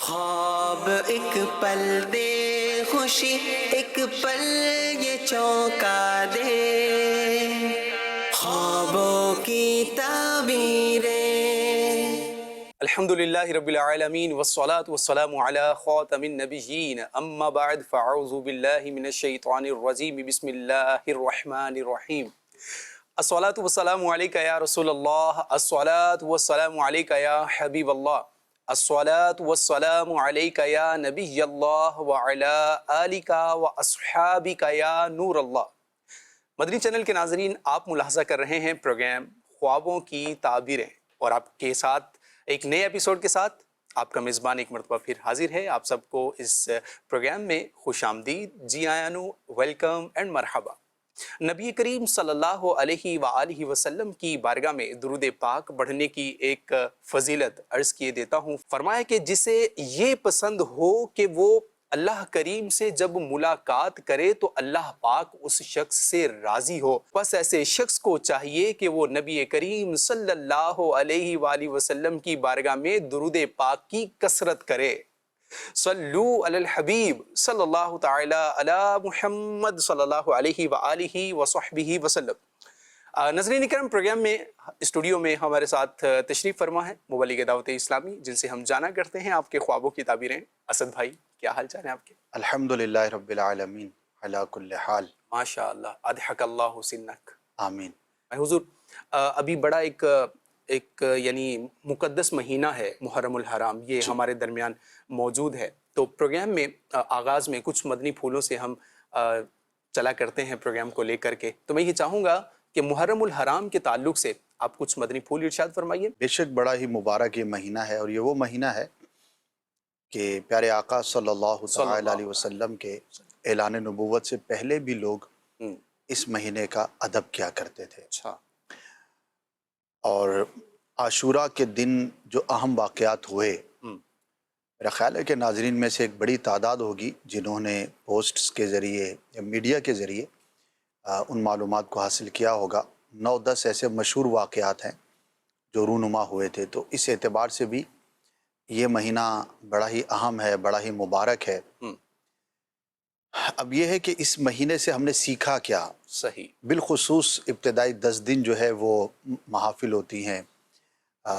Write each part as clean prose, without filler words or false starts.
خواب ایک پل دے خوشی ایک پل یہ چونکا دے خوابوں کی تعبیریں. الحمد للہ رب العالمین والصلاة والسلام علی خاتم النبیین اما بعد فاعوذ باللہ من الشیطان الرجیم بسم اللہ الرحمن الرحیم. الصلاة والسلام علیک یا رسول اللہ، الصلاة والسلام علیک یا حبیب اللہ، الصلاة والسلام علیک یا نبی اللہ وعلی آلک واصحابک یا نور اللہ. مدنی چینل کے ناظرین، آپ ملاحظہ کر رہے ہیں پروگرام خوابوں کی تعبیریں، اور آپ کے ساتھ ایک نئے ایپیسوڈ کے ساتھ آپ کا میزبان ایک مرتبہ پھر حاضر ہے. آپ سب کو اس پروگرام میں خوش آمدید، جی آیاں نو، ویلکم اینڈ مرحبا. نبی کریم صلی اللہ علیہ وآلہ وسلم کی بارگاہ میں درود پاک پڑھنے کی ایک فضیلت عرض کیے دیتا ہوں. فرمایا کہ جسے یہ پسند ہو کہ وہ اللہ کریم سے جب ملاقات کرے تو اللہ پاک اس شخص سے راضی ہو، بس ایسے شخص کو چاہیے کہ وہ نبی کریم صلی اللہ علیہ وآلہ وسلم کی بارگاہ میں درود پاک کی کثرت کرے. صلو علی الحبیب صلی اللہ تعالی علی محمد صلی اللہ علیہ وآلہ وصحبہ وسلم. ناظرین کرام، پروگرام میں اسٹوڈیو میں ہمارے ساتھ تشریف فرما ہے مبلغ دعوت اسلامی، جن سے ہم جانا کرتے ہیں آپ کے خوابوں کی تعبیریں. اسد بھائی، کیا حال چال ہیں آپ کے؟ الحمدللہ رب العالمین علی کل حال. ماشاء اللہ، اضحک اللہ سنک. آمین. حضور، ابھی بڑا ایک یعنی مقدس مہینہ ہے محرم الحرام، یہ ہمارے درمیان موجود ہے. تو پروگرام میں آغاز میں کچھ مدنی پھولوں سے ہم چلا کرتے ہیں پروگرام کو لے کر کے. تو میں یہ چاہوں گا کہ محرم الحرام کے تعلق سے آپ کچھ مدنی پھول ارشاد فرمائیے. بے شک بڑا ہی مبارک یہ مہینہ ہے، اور یہ وہ مہینہ ہے کہ پیارے آقا صلی اللہ تعالی علیہ وسلم کے اعلان نبوت سے پہلے بھی لوگ اس مہینے کا ادب کیا کرتے تھے. اچھا. اور عاشورہ کے دن جو اہم واقعات ہوئے، میرا خیال ہے کہ ناظرین میں سے ایک بڑی تعداد ہوگی جنہوں نے پوسٹس کے ذریعے یا میڈیا کے ذریعے ان معلومات کو حاصل کیا ہوگا. 9-10 ایسے مشہور واقعات ہیں جو رونما ہوئے تھے. تو اس اعتبار سے بھی یہ مہینہ بڑا ہی اہم ہے، بڑا ہی مبارک ہے. اب یہ ہے کہ اس مہینے سے ہم نے سیکھا کیا. صحیح. بالخصوص ابتدائی 10 دن جو ہے وہ محافل ہوتی ہیں،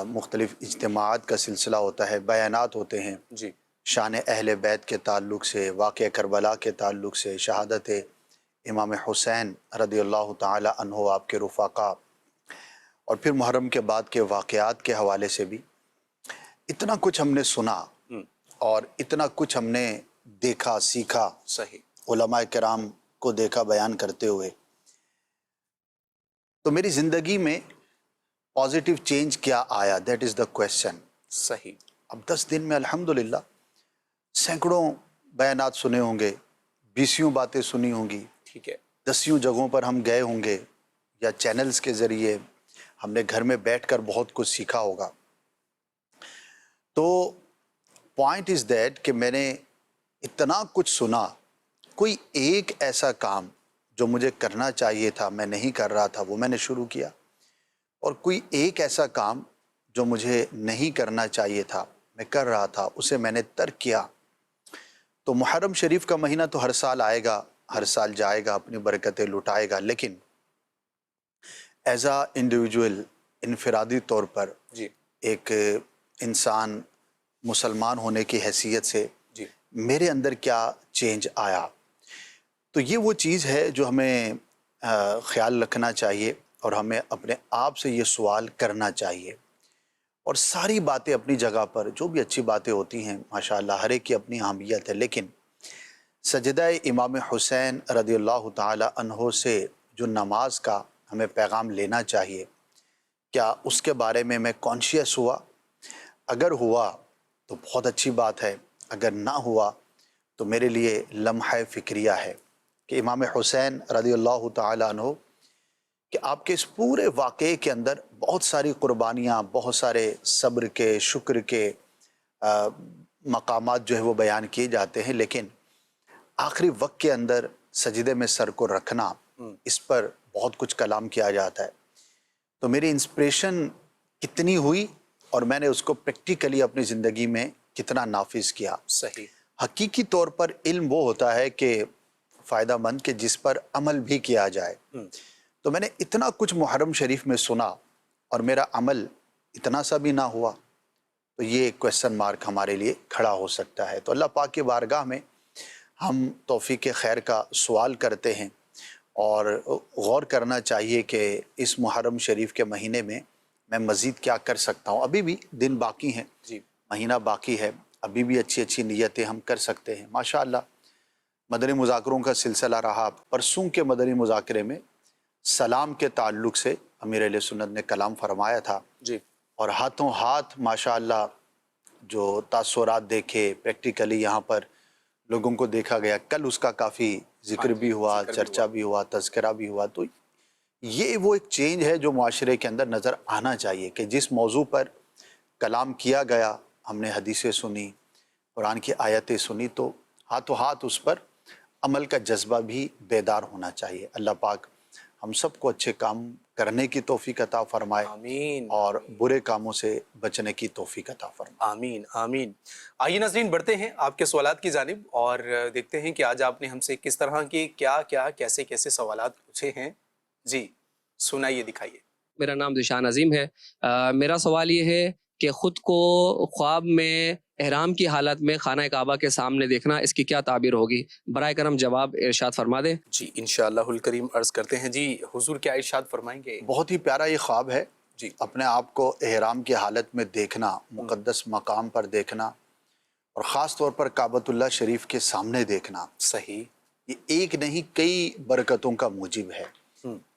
مختلف اجتماعات کا سلسلہ ہوتا ہے، بیانات ہوتے ہیں جی. شان اہل بیت کے تعلق سے، واقعہ کربلا کے تعلق سے، شہادت امام حسین رضی اللہ تعالی عنہ، آپ کے رفقا، اور پھر محرم کے بعد کے واقعات کے حوالے سے بھی اتنا کچھ ہم نے سنا اور اتنا کچھ ہم نے دیکھا، سیکھا. صحیح. علماء کرام کو دیکھا بیان کرتے ہوئے. تو میری زندگی میں پازیٹیو چینج کیا آیا؟ That is the question. صحیح. اب 10 دن میں الحمدللہ سینکڑوں بیانات سنے ہوں گے، 20 باتیں سنی ہوں گی، ٹھیک ہے. 10 جگہوں پر ہم گئے ہوں گے، یا چینلز کے ذریعے ہم نے گھر میں بیٹھ کر بہت کچھ سیکھا ہوگا. تو پوائنٹ از دیٹ کہ میں نے اتنا کچھ سنا، کوئی ایک ایسا کام جو مجھے کرنا چاہیے تھا میں نہیں کر رہا تھا، وہ میں نے شروع کیا. اور کوئی ایک ایسا کام جو مجھے نہیں کرنا چاہیے تھا میں کر رہا تھا، اسے میں نے ترک کیا. تو محرم شریف کا مہینہ تو ہر سال آئے گا، ہر سال جائے گا، اپنی برکتیں لٹائے گا، لیکن ایز اے انڈیویجول، انفرادی طور پر جی. ایک انسان مسلمان ہونے کی حیثیت سے جی. میرے اندر کیا چینج آیا؟ تو یہ وہ چیز ہے جو ہمیں خیال رکھنا چاہیے، اور ہمیں اپنے آپ سے یہ سوال کرنا چاہیے. اور ساری باتیں اپنی جگہ پر، جو بھی اچھی باتیں ہوتی ہیں ماشاءاللہ ہر ایک کی اپنی اہمیت ہے، لیکن سجدہ امام حسین رضی اللہ تعالی عنہ سے جو نماز کا ہمیں پیغام لینا چاہیے، کیا اس کے بارے میں کانشیس ہوا؟ اگر ہوا تو بہت اچھی بات ہے، اگر نہ ہوا تو میرے لیے لمحہ فکریہ ہے کہ امام حسین رضی اللہ تعالی عنہ کہ آپ کے اس پورے واقعے کے اندر بہت ساری قربانیاں، بہت سارے صبر کے، شکر کے مقامات جو ہے وہ بیان کیے جاتے ہیں، لیکن آخری وقت کے اندر سجدے میں سر کو رکھنا، اس پر بہت کچھ کلام کیا جاتا ہے. تو میری انسپریشن کتنی ہوئی، اور میں نے اس کو پریکٹیکلی اپنی زندگی میں کتنا نافذ کیا. صحیح. حقیقی طور پر علم وہ ہوتا ہے کہ فائدہ مند کہ جس پر عمل بھی کیا جائے. تو میں نے اتنا کچھ محرم شریف میں سنا اور میرا عمل اتنا سا بھی نہ ہوا تو یہ کویسچن مارک ہمارے لیے کھڑا ہو سکتا ہے. تو اللہ پاک کی بارگاہ میں ہم توفیق خیر کا سوال کرتے ہیں اور غور کرنا چاہیے کہ اس محرم شریف کے مہینے میں مزید کیا کر سکتا ہوں. ابھی بھی دن باقی ہیں, جی. مہینہ باقی ہے, ابھی بھی اچھی اچھی نیتیں ہم کر سکتے ہیں. ماشاءاللہ مدنی مذاکروں کا سلسلہ رہا. پرسوں کے مدنی مذاکرے میں سلام کے تعلق سے امیر اہل سنت نے کلام فرمایا تھا. جی. اور ہاتھوں ہاتھ ماشاءاللہ جو تاثرات دیکھے, پریکٹیکلی یہاں پر لوگوں کو دیکھا گیا. کل اس کا کافی ذکر بھی ہوا, چرچا بھی ہوا, تذکرہ بھی ہوا. تو یہ وہ ایک چینج ہے جو معاشرے کے اندر نظر آنا چاہیے کہ جس موضوع پر کلام کیا گیا, ہم نے حدیثیں سنی, قرآن کی آیتیں سنی, تو ہاتھوں ہاتھ اس پر عمل کا جذبہ بھی بیدار ہونا چاہیے. اللہ پاک ہم سب کو اچھے کام کرنے کی توفیق عطا فرمائے, آمین, اور برے کاموں سے بچنے کی توفیق عطا فرمائے. آمین آمین. آئیے ناظرین بڑھتے ہیں آپ کے سوالات کی جانب اور دیکھتے ہیں کہ آج آپ نے ہم سے کس طرح کے کیا کیسے سوالات پوچھے ہیں. جی سنائیے, دکھائیے. میرا نام ذیشان عظیم ہے. میرا سوال یہ ہے کہ خود کو خواب میں احرام کی حالت میں خانہ کعبہ کے سامنے دیکھنا, اس کی کیا تعبیر ہوگی؟ برائے کرم جواب ارشاد فرما دیں. جی انشاءاللہ الکریم عرض کرتے ہیں. جی حضور کیا ارشاد فرمائیں گے؟ بہت ہی پیارا یہ خواب ہے. جی. اپنے آپ کو احرام کی حالت میں دیکھنا, مقدس مقام پر دیکھنا, اور خاص طور پر کعبۃ اللہ شریف کے سامنے دیکھنا. صحیح. یہ ایک نہیں کئی برکتوں کا موجب ہے.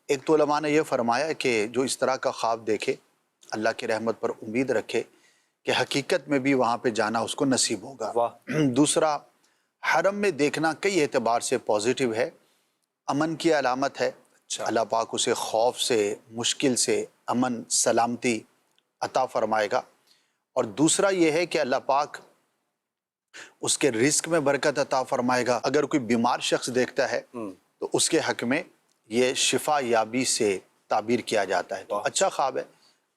ایک تو علماء نے یہ فرمایا کہ جو اس طرح کا خواب دیکھے, اللہ کی رحمت پر امید رکھے کہ حقیقت میں بھی وہاں پہ جانا اس کو نصیب ہوگا. دوسرا, حرم میں دیکھنا کئی اعتبار سے پازیٹیو ہے, امن کی علامت ہے. اللہ پاک اسے خوف سے, مشکل سے امن سلامتی عطا فرمائے گا. اور دوسرا یہ ہے کہ اللہ پاک اس کے رزق میں برکت عطا فرمائے گا. اگر کوئی بیمار شخص دیکھتا ہے تو اس کے حق میں یہ شفا یابی سے تعبیر کیا جاتا ہے. تو اچھا خواب ہے,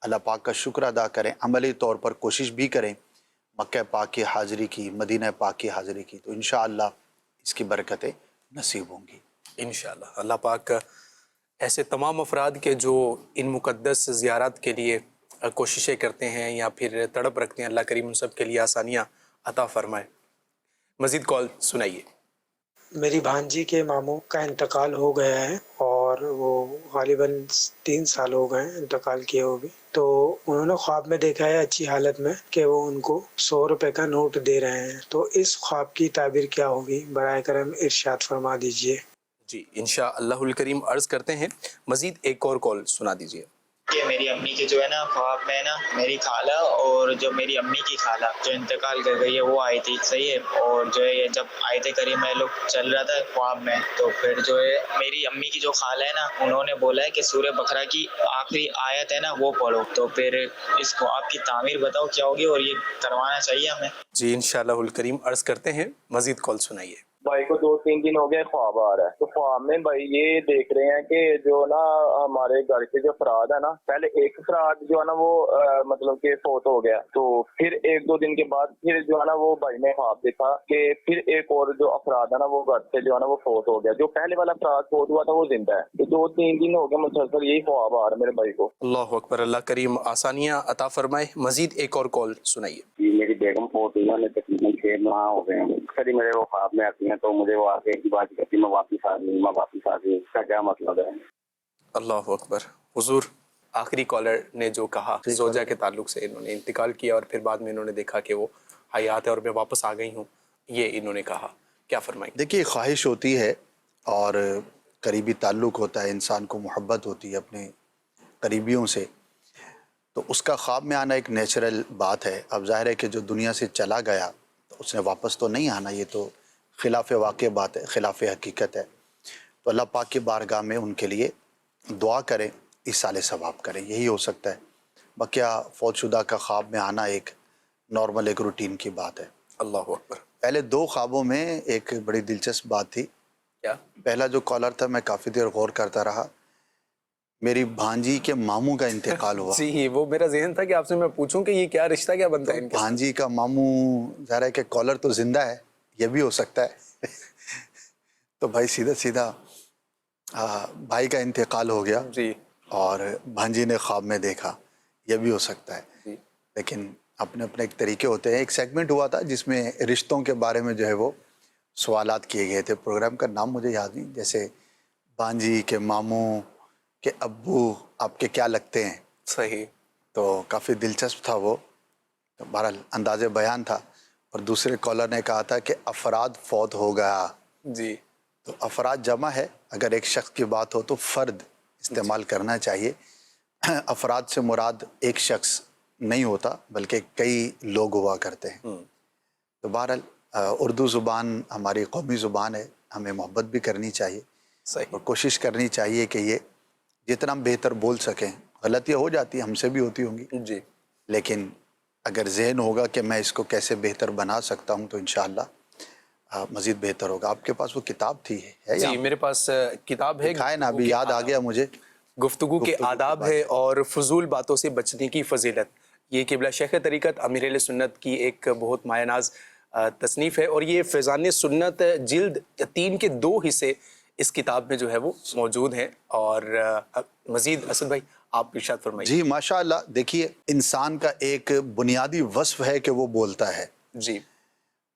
اللہ پاک کا شکر ادا کریں, عملی طور پر کوشش بھی کریں مکہ پاک کی حاضری کی, مدینہ پاک کی حاضری کی, تو انشاءاللہ اس کی برکتیں نصیب ہوں گی انشاءاللہ. اللہ پاک ایسے تمام افراد کے جو ان مقدس زیارت کے لیے کوششیں کرتے ہیں یا پھر تڑپ رکھتے ہیں, اللہ کریم ان سب کے لیے آسانیاں عطا فرمائے. مزید کال سنائیے. میری بھانجی کے ماموں کا انتقال ہو گیا ہے اور وہ غالباً 3 سال ہو گئے ہیں انتقال کیے ہوئے بھی. تو انہوں نے خواب میں دیکھا ہے اچھی حالت میں کہ وہ ان کو 100 روپے کا نوٹ دے رہے ہیں. تو اس خواب کی تعبیر کیا ہوگی؟ برائے کرم ارشاد فرما دیجئے. جی انشاءاللہ الکریم عرض کرتے ہیں. مزید ایک اور کال سنا دیجیے. کہ میری امی کے جو ہے نا خواب میں نا میری خالہ اور جو میری امی کی خالہ جو انتقال کر گئی ہے وہ آئی تھی. صحیح ہے. اور جو ہے یہ جب آئے تھے کریم میں لوگ چل رہا تھا خواب میں, تو پھر جو ہے میری امی کی جو خالہ ہے نا انہوں نے بولا ہے کہ سورہ بقرہ کی آخری آیت ہے نا وہ پڑھو. تو پھر اس خواب کی تعمیر بتاؤ کیا ہوگی اور یہ کروانا چاہیے ہمیں. جی انشاءاللہ الکریم عرض کرتے ہیں. مزید کال سنائیے. بھائی کو 2-3 دن ہو گئے خواب آ رہا ہے. تو خواب میں بھائی یہ دیکھ رہے ہیں کہ جو نا ہمارے گھر کے جو افراد ہے نا, پہلے ایک افراد جو ہے نا وہ مطلب کہ فوت ہو گیا, تو پھر 1-2 دن کے بعد پھر جو ہے نا وہ بھائی نے خواب دیکھا کہ پھر ایک اور جو افراد ہے نا وہ گھر سے جو ہے نا وہ فوت ہو گیا. جو پہلے والا افراد فوت ہوا تھا وہ زندہ ہے. تو 2-3 دن ہو گئے مسلسل یہی خواب آ رہا ہے میرے بھائی کو. اللہ اکبر. اللہ کریم آسانیاں عطا فرمائے. مزید ایک اور کال سنائیے. میری بیگم فوت ہوئی ہے, تقریباً 6 ماہ ہو گئے ہیں. کبھی میرے وہ خواب میں آتی ہیں تو مجھے وہ آ کے ایک بات کہتی میں واپس آ گئی. اس کا کیا مطلب ہے؟ اللہ اکبر. حضور آخری کالر نے جو کہا زوجہ کے تعلق سے, انہوں نے انتقال کیا اور پھر بعد میں انہوں نے دیکھا کہ وہ حیات ہے اور میں واپس آ گئی ہوں, یہ انہوں نے کہا, کیا فرمائیں؟ دیکھیے خواہش ہوتی ہے اور قریبی تعلق ہوتا ہے, انسان کو محبت ہوتی ہے اپنے قریبیوں سے, تو اس کا خواب میں آنا ایک نیچرل بات ہے. اب ظاہر ہے کہ جو دنیا سے چلا گیا تو اس نے واپس تو نہیں آنا, یہ تو خلاف واقع بات ہے, خلاف حقیقت ہے. تو اللہ پاک کی بارگاہ میں ان کے لیے دعا کریں, ایصال ثواب کریں, یہی ہو سکتا ہے. بقیہ فوت شدہ کا خواب میں آنا ایک نارمل, ایک روٹین کی بات ہے. اللہ اکبر. پہلے 2 خوابوں میں ایک بڑی دلچسپ بات تھی. کیا؟ پہلا جو کالر تھا میں کافی دیر غور کرتا رہا میری بھانجی کے ماموں کا انتقال ہوا. جی وہ میرا ذہن تھا کہ آپ سے میں پوچھوں کہ یہ کیا رشتہ کیا بنتا ہے ان کے ساتھ. بھانجی کا ماموں ظاہر ہے کہ کالر تو زندہ ہے, یہ بھی ہو سکتا ہے. تو بھائی سیدھا بھائی کا انتقال ہو گیا جی اور بھانجی نے خواب میں دیکھا, یہ بھی ہو سکتا ہے. جی لیکن اپنے اپنے ایک طریقے ہوتے ہیں. ایک سیگمنٹ ہوا تھا جس میں رشتوں کے بارے میں جو ہے وہ سوالات کیے گئے تھے. پروگرام کا نام مجھے یاد نہیں, جیسے بھانجی کے ماموں کے ابو آپ کے کیا لگتے ہیں. صحیح. تو کافی دلچسپ تھا وہ. تو بہرحال انداز بیان تھا. اور دوسرے کالر نے کہا تھا کہ افراد فوت ہو گیا. جی تو افراد جمع ہے, اگر ایک شخص کی بات ہو تو فرد استعمال کرنا چاہیے. افراد سے مراد ایک شخص نہیں ہوتا بلکہ کئی لوگ ہوا کرتے ہیں. تو بہرحال اردو زبان ہماری قومی زبان ہے, ہمیں محبت بھی کرنی چاہیے صحیح. اور کوشش کرنی چاہیے کہ یہ جتنا ہم بہتر بول سکیں. غلطیاں ہو جاتی ہیں, ہم سے بھی ہوتی ہوں گی, جی لیکن اگر ذہن ہوگا کہ میں اس کو کیسے بہتر بنا سکتا ہوں تو انشاءاللہ مزید بہتر ہوگا. آپ کے پاس وہ کتاب تھی ہے جی میرے پاس کتاب ہے, دکھائے نا, ابھی یاد آ گیا مجھے. گفتگو کے آداب ہے اور فضول باتوں سے بچنے کی فضیلت. یہ قبلہ شیخ طریقت امیر اہل سنت کی ایک بہت مایہ ناز تصنیف ہے, اور یہ فیضان سنت جلد 3 کے 2 حصے اس کتاب میں جو ہے وہ موجود ہیں. اور مزید اسد بھائی آپ ارشاد فرمائیے. جی ماشاءاللہ. دیکھیے انسان کا ایک بنیادی وصف ہے کہ وہ بولتا ہے, جی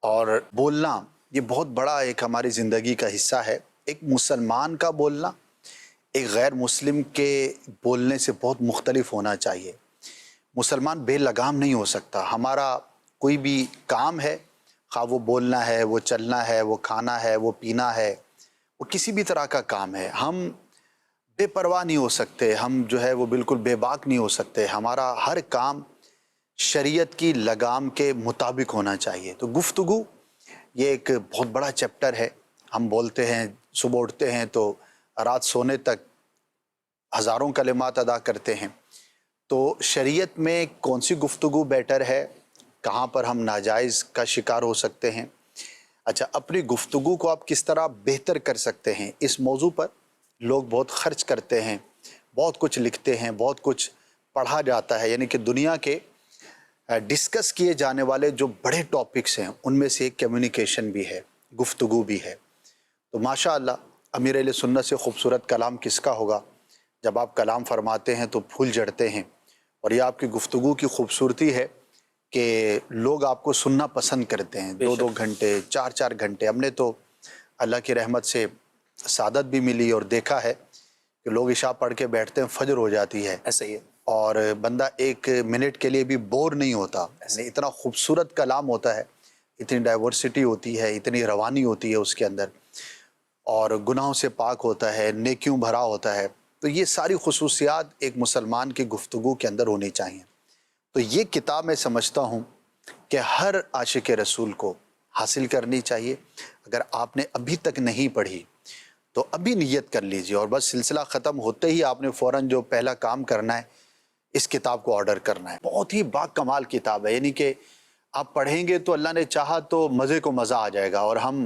اور بولنا یہ بہت بڑا ایک ہماری زندگی کا حصہ ہے. ایک مسلمان کا بولنا ایک غیر مسلم کے بولنے سے بہت مختلف ہونا چاہیے. مسلمان بے لگام نہیں ہو سکتا. ہمارا کوئی بھی کام ہے, خواہ وہ بولنا ہے, وہ چلنا ہے, وہ کھانا ہے, وہ پینا ہے, وہ کسی بھی طرح کا کام ہے, ہم بے پرواہ نہیں ہو سکتے, ہم جو ہے وہ بالکل بے باک نہیں ہو سکتے. ہمارا ہر کام شریعت کی لگام کے مطابق ہونا چاہیے. تو گفتگو یہ ایک بہت بڑا چیپٹر ہے. ہم بولتے ہیں, صبح اٹھتے ہیں تو رات سونے تک ہزاروں کلمات ادا کرتے ہیں. تو شریعت میں کون سی گفتگو بیٹر ہے, کہاں پر ہم ناجائز کا شکار ہو سکتے ہیں, اچھا اپنی گفتگو کو آپ کس طرح بہتر کر سکتے ہیں, اس موضوع پر لوگ بہت خرچ کرتے ہیں, بہت کچھ لکھتے ہیں, بہت کچھ پڑھا جاتا ہے. یعنی کہ دنیا کے ڈسکس کیے جانے والے جو بڑے ٹاپکس ہیں ان میں سے ایک کمیونیکیشن بھی ہے, گفتگو بھی ہے. تو ماشاءاللہ امیر اہل سنت سے خوبصورت کلام کس کا ہوگا. جب آپ کلام فرماتے ہیں تو پھول جھڑتے ہیں, اور یہ آپ کی گفتگو کی خوبصورتی ہے کہ لوگ آپ کو سننا پسند کرتے ہیں. 2-2 گھنٹے 4-4 گھنٹے. ہم نے تو اللہ کی رحمت سے سعادت بھی ملی اور دیکھا ہے کہ لوگ عشاء پڑھ کے بیٹھتے ہیں, فجر ہو جاتی ہے, ایسا ہی ہے, اور بندہ 1 منٹ کے لیے بھی بور نہیں ہوتا. اتنا خوبصورت کلام ہوتا ہے, اتنی ڈائیورسٹی ہوتی ہے, اتنی روانی ہوتی ہے اس کے اندر, اور گناہوں سے پاک ہوتا ہے, نیکیوں بھرا ہوتا ہے. تو یہ ساری خصوصیات ایک مسلمان کی گفتگو کے اندر ہونی چاہیے. تو یہ کتاب میں سمجھتا ہوں کہ ہر عاشق رسول کو حاصل کرنی چاہیے. اگر آپ نے ابھی تک نہیں پڑھی تو ابھی نیت کر لیجئے, اور بس سلسلہ ختم ہوتے ہی آپ نے فوراً جو پہلا کام کرنا ہے اس کتاب کو آرڈر کرنا ہے. بہت ہی با کمال کتاب ہے. یعنی کہ آپ پڑھیں گے تو اللہ نے چاہا تو مزے کو مزہ آ جائے گا. اور ہم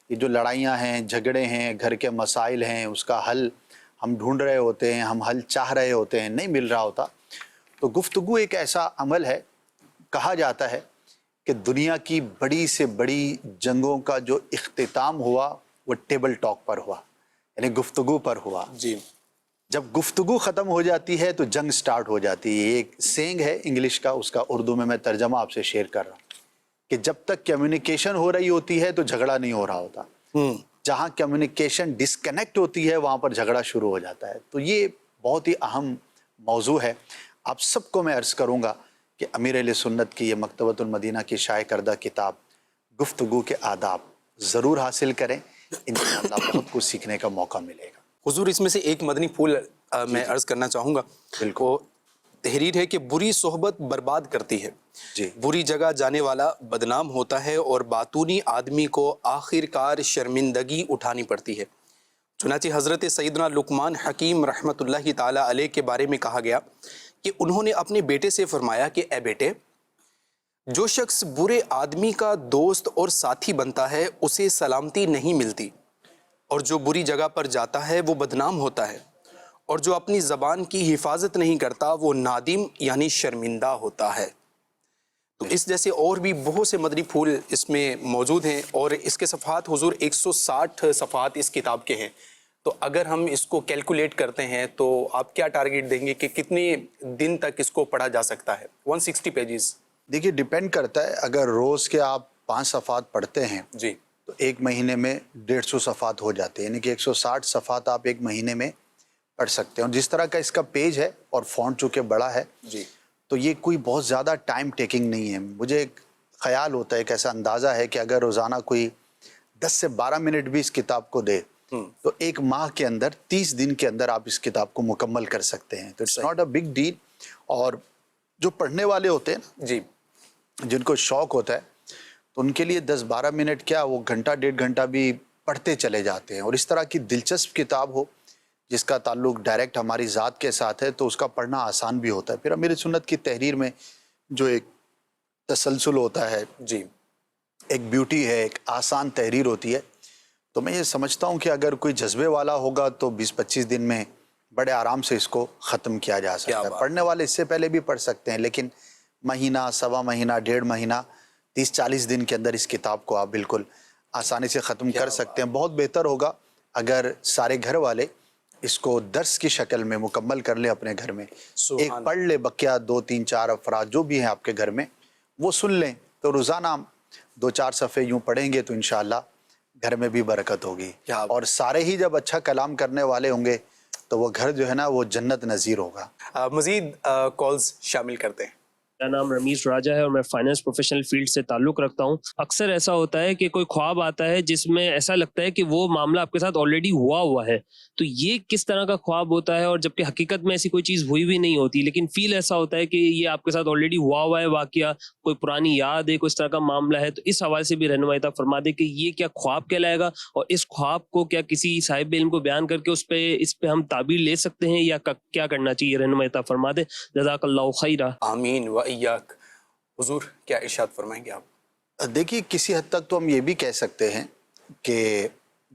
یہ جو لڑائیاں ہیں, جھگڑے ہیں, گھر کے مسائل ہیں, اس کا حل ہم ڈھونڈ رہے ہوتے ہیں, ہم حل چاہ رہے ہوتے ہیں, نہیں مل رہا ہوتا. تو گفتگو ایک ایسا عمل ہے, کہا جاتا ہے کہ دنیا کی بڑی سے بڑی جنگوں کا جو اختتام ہوا وہ ٹیبل ٹاک پر ہوا, یعنی گفتگو پر ہوا. جی جب گفتگو ختم ہو جاتی ہے تو جنگ سٹارٹ ہو جاتی ہے. ایک سینگ ہے انگلش کا, اس کا اردو میں ترجمہ آپ سے شیئر کر رہا ہوں کہ جب تک کمیونیکیشن ہو رہی ہوتی ہے تو جھگڑا نہیں ہو رہا ہوتا, جہاں کمیونیکیشن ڈسکنیکٹ ہوتی ہے وہاں پر جھگڑا شروع ہو جاتا ہے. تو یہ بہت ہی اہم موضوع ہے. آپ سب کو میں عرض کروں گا کہ امیر اہل سنت کی یہ مکتبۃ المدینہ کی شائع کردہ کتاب گفتگو کے آداب ضرور حاصل کریں, انشاءاللہ بہت کچھ سیکھنے کا موقع ملے گا. حضور اس میں سے ایک مدنی پھول میں عرض کرنا چاہوں گا. بالکل. وہ تحریر ہے کہ بری صحبت برباد کرتی ہے, جی بری جگہ جانے والا بدنام ہوتا ہے, اور باتونی آدمی کو آخر کار شرمندگی اٹھانی پڑتی ہے. چنانچہ حضرت سیدنا لقمان حکیم رحمۃ اللہ تعالی علیہ کے بارے میں کہا گیا کہ انہوں نے اپنے بیٹے سے فرمایا کہ اے بیٹے, جو شخص برے آدمی کا دوست اور ساتھی بنتا ہے اسے سلامتی نہیں ملتی, اور جو بری جگہ پر جاتا ہے وہ بدنام ہوتا ہے, اور جو اپنی زبان کی حفاظت نہیں کرتا وہ نادم یعنی شرمندہ ہوتا ہے۔ تو اس جیسے اور بھی بہت سے مدنی پھول اس میں موجود ہیں، اور اس کے صفحات حضور 160 صفحات اس کتاب کے ہیں۔ تو اگر ہم اس کو کیلکولیٹ کرتے ہیں تو آپ کیا ٹارگیٹ دیں گے کہ کتنے دن تک اس کو پڑھا جا سکتا ہے؟ 160 پیجز۔ دیکھیے ڈیپینڈ کرتا ہے، اگر روز کے آپ 5 صفحات پڑھتے ہیں جی، تو ایک مہینے میں 150 صفحات ہو جاتے ہیں، یعنی کہ 160 صفحات آپ ایک مہینے میں پڑھ سکتے ہیں۔ اور جس طرح کا اس کا پیج ہے اور فونٹ چونکہ بڑا ہے جی، تو یہ کوئی بہت زیادہ ٹائم ٹیکنگ نہیں ہے۔ مجھے ایک خیال ہوتا ہے، ایک ایسا اندازہ ہے کہ اگر روزانہ کوئی 10 سے 12 منٹ بھی اس کتاب کو دے تو ایک ماہ کے اندر 30 دن کے اندر آپ اس کتاب کو مکمل کر سکتے ہیں۔ تو it's not a big deal. اور جو پڑھنے والے ہوتے ہیں نا، جی، جن کو شوق ہوتا ہے، تو ان کے لیے 10-12 منٹ کیا، وہ گھنٹہ 1.5 گھنٹہ بھی پڑھتے چلے جاتے ہیں۔ اور اس طرح کی دلچسپ کتاب ہو جس کا تعلق ڈائریکٹ ہماری ذات کے ساتھ ہے تو اس کا پڑھنا آسان بھی ہوتا ہے۔ پھر امیر سنت کی تحریر میں جو ایک تسلسل ہوتا ہے، جی، ایک بیوٹی ہے، ایک آسان تحریر ہوتی ہے، تو میں یہ سمجھتا ہوں کہ اگر کوئی جذبے والا ہوگا تو 20-25 دن میں بڑے آرام سے اس کو ختم کیا جا سکتا ہے۔ پڑھنے والے اس سے پہلے بھی پڑھ سکتے ہیں، لیکن مہینہ، سوا مہینہ، 1.5 مہینہ، 30-40 دن کے اندر اس کتاب کو آپ بالکل آسانی سے ختم کر سکتے ہیں۔ بہت بہتر ہوگا اگر سارے گھر والے اس کو درس کی شکل میں مکمل کر لیں اپنے گھر میں، ایک پڑھ لے، بقیہ 2-3-4 افراد جو بھی ہیں آپ کے گھر میں وہ سن لیں، تو روزانہ 2-4 صفحے یوں پڑھیں گے تو انشاءاللہ گھر میں بھی برکت ہوگی۔ اور سارے ہی جب اچھا کلام کرنے والے ہوں گے تو وہ گھر جو ہے نا وہ جنت نظیر ہوگا۔ مزید کالز شامل کرتے ہیں۔ میرا نام رمیش راجہ ہے اور میں فائنانس پروفیشنل فیلڈ سے تعلق رکھتا ہوں۔ اکثر ایسا ہوتا ہے کہ کوئی خواب آتا ہے جس میں ایسا لگتا ہے کہ وہ معاملہ آپ کے ساتھ آلریڈی ہوا ہے، تو یہ کس طرح کا خواب ہوتا ہے؟ اور جبکہ حقیقت میں ایسی کوئی چیز ہوئی بھی نہیں ہوتی، لیکن فیل ایسا ہوتا ہے کہ یہ آپ کے ساتھ آلریڈی ہوا ہے واقعہ، کوئی پرانی یاد ہے، کوئی اس طرح کا معاملہ ہے، تو اس حوالے سے بھی رہنمائی عطا فرما دے کہ یہ کیا خواب کہلائے گا، اور اس خواب کو کیا کسی صاحب علم کو بیان کر کے اس پہ ہم تعبیر لے سکتے ہیں یا کیا کرنا چاہیے؟ رہنمائی عطا فرما دے، جزاک اللہ خیرہ۔ آمین و ایاک۔ حضور کیا ارشاد فرمائیں گے آپ؟ دیکھیے کسی حد تک تو ہم یہ بھی کہہ سکتے ہیں کہ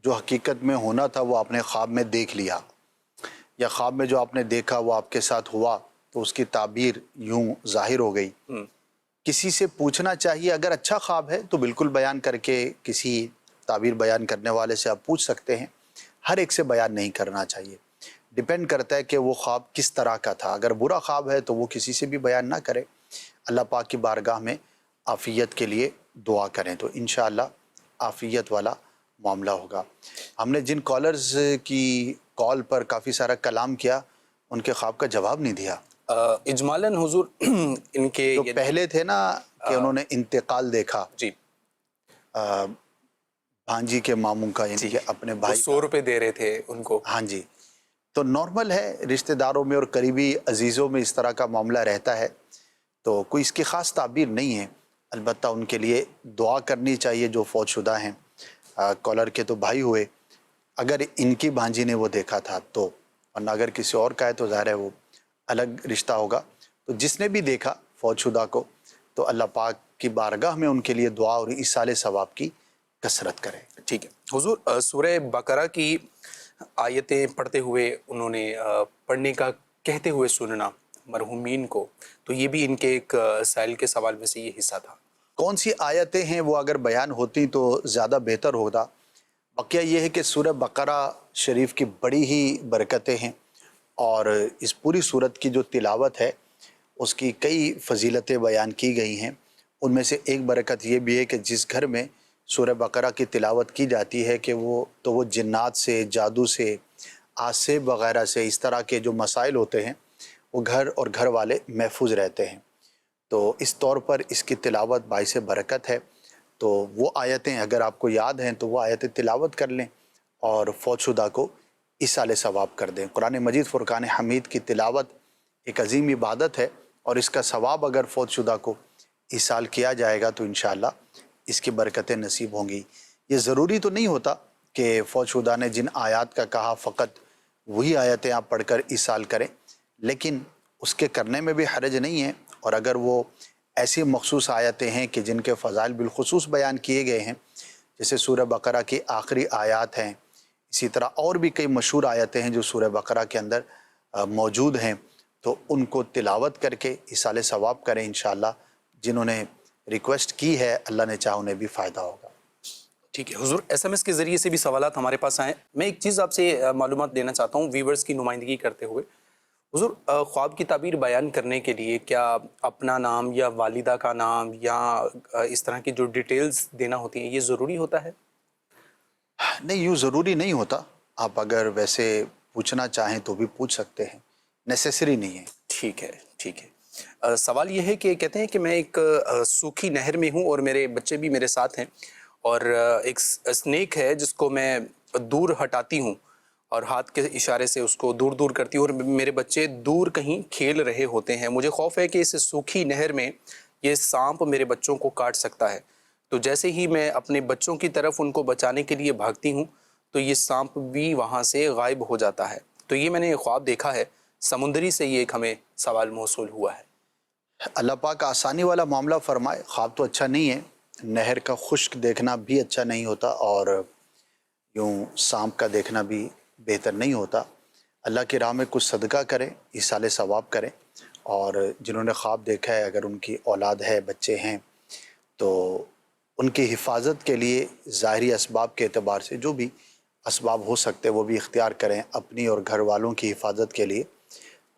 جو حقیقت میں ہونا تھا وہ آپ نے خواب میں دیکھ لیا، یا خواب میں جو آپ نے دیکھا وہ آپ کے ساتھ ہوا تو اس کی تعبیر یوں ظاہر ہو گئی۔ کسی سے پوچھنا چاہیے، اگر اچھا خواب ہے تو بالکل بیان کر کے کسی تعبیر بیان کرنے والے سے آپ پوچھ سکتے ہیں، ہر ایک سے بیان نہیں کرنا چاہیے۔ ڈیپینڈ کرتا ہے کہ وہ خواب کس طرح کا تھا۔ اگر برا خواب ہے تو وہ کسی سے بھی بیان نہ کرے، اللہ پاک کی بارگاہ میں عافیت کے لیے دعا کریں تو انشاءاللہ عافیت والا معاملہ ہوگا۔ ہم نے جن کالرز کی کال پر کافی سارا کلام کیا ان کے خواب کا جواب نہیں دیا۔ اجمالاً حضور ان کے جو پہلے تھے نا کہ انہوں نے انتقال دیکھا، جی، بھانجی کے ماموں کا، یعنی کہ اپنے بھائی 100 روپے دے رہے تھے ان کو۔ ہاں جی، تو نارمل ہے، رشتہ داروں میں اور قریبی عزیزوں میں اس طرح کا معاملہ رہتا ہے، تو کوئی اس کی خاص تعبیر نہیں ہے۔ البتہ ان کے لیے دعا کرنی چاہیے جو فوت شدہ ہیں۔ کالر کے تو بھائی ہوئے، اگر ان کی بھانجی نے وہ دیکھا تھا تو، ورنہ اگر کسی اور کا ہے تو ظاہر ہے وہ الگ رشتہ ہوگا۔ تو جس نے بھی دیکھا فوت شدہ کو تو اللہ پاک کی بارگاہ میں ان کے لیے دعا اور ایصال ثواب کی کثرت کرے۔ ٹھیک ہے حضور، سورہ بقرہ کی آیتیں پڑھتے ہوئے انہوں نے پڑھنے کا کہتے ہوئے سننا مرحومین کو، تو یہ بھی ان کے ایک سائل کے سوال میں سے یہ حصہ تھا۔ کون سی آیتیں ہیں وہ اگر بیان ہوتی تو زیادہ بہتر ہوتا۔ واقعہ یہ ہے کہ سورہ بقرہ شریف کی بڑی ہی برکتیں ہیں، اور اس پوری سورت کی جو تلاوت ہے اس کی کئی فضیلتیں بیان کی گئی ہیں۔ ان میں سے ایک برکت یہ بھی ہے کہ جس گھر میں سورہ بقرہ کی تلاوت کی جاتی ہے کہ وہ جنات سے، جادو سے، آسیب وغیرہ سے، اس طرح کے جو مسائل ہوتے ہیں وہ گھر اور گھر والے محفوظ رہتے ہیں۔ تو اس طور پر اس کی تلاوت باعث برکت ہے۔ تو وہ آیتیں اگر آپ کو یاد ہیں تو وہ آیتیں تلاوت کر لیں اور فوت شدہ کو ایصال ثواب کر دیں۔ قرآن مجید فرقان حمید کی تلاوت ایک عظیم عبادت ہے، اور اس کا ثواب اگر فوت شدہ کو ایصال کیا جائے گا تو انشاءاللہ اس کی برکتیں نصیب ہوں گی۔ یہ ضروری تو نہیں ہوتا کہ فوت شدہ نے جن آیات کا کہا فقط وہی آیتیں آپ پڑھ کر ایصال کریں، لیکن اس کے کرنے میں بھی حرج نہیں ہے۔ اور اگر وہ ایسی مخصوص آیتیں ہیں کہ جن کے فضائل بالخصوص بیان کیے گئے ہیں، جیسے سورہ بقرہ کی آخری آیات ہیں، اسی طرح اور بھی کئی مشہور آیتیں ہیں جو سورہ بقرہ کے اندر موجود ہیں تو ان کو تلاوت کر کے ایصال ثواب کریں انشاءاللہ. جنہوں نے ریکویسٹ کی ہے اللہ نے چاہا انہیں بھی فائدہ ہوگا. ٹھیک ہے حضور، SMS کے ذریعے سے بھی سوالات ہمارے پاس آئے. میں ایک چیز آپ سے معلومات دینا چاہتا ہوں ویورز کی نمائندگی کرتے ہوئے. حضور خواب کی تعبیر بیان کرنے کے لیے کیا اپنا نام یا والدہ کا نام یا اس طرح کی جو ڈیٹیلز دینا ہوتی ہیں یہ ضروری ہوتا ہے؟ نہیں، یوں ضروری نہیں ہوتا. آپ اگر ویسے پوچھنا چاہیں تو بھی پوچھ سکتے ہیں، نیسیسری نہیں ہے. ٹھیک ہے ٹھیک ہے. سوال یہ ہے کہ کہتے ہیں کہ میں ایک سوکھی نہر میں ہوں اور میرے بچے بھی میرے ساتھ ہیں، اور ایک اسنیک ہے جس کو میں دور ہٹاتی ہوں اور ہاتھ کے اشارے سے اس کو دور دور کرتی ہوں، اور میرے بچے دور کہیں کھیل رہے ہوتے ہیں. مجھے خوف ہے کہ اس سوکھی نہر میں یہ سانپ میرے بچوں کو کاٹ سکتا ہے. تو جیسے ہی میں اپنے بچوں کی طرف ان کو بچانے کے لیے بھاگتی ہوں تو یہ سانپ بھی وہاں سے غائب ہو جاتا ہے. تو یہ میں نے خواب دیکھا ہے، سمندری سے یہ ایک ہمیں سوال موصول ہوا ہے. اللہ پاک آسانی والا معاملہ فرمائے. خواب تو اچھا نہیں ہے، نہر کا خشک دیکھنا بھی اچھا نہیں ہوتا اور یوں سانپ کا دیکھنا بھی بہتر نہیں ہوتا. اللہ کی راہ میں کچھ صدقہ کریں، ایصال ثواب کریں. اور جنہوں نے خواب دیکھا ہے اگر ان کی اولاد ہے، بچے ہیں، تو ان کی حفاظت کے لیے ظاہری اسباب کے اعتبار سے جو بھی اسباب ہو سکتے وہ بھی اختیار کریں. اپنی اور گھر والوں کی حفاظت کے لیے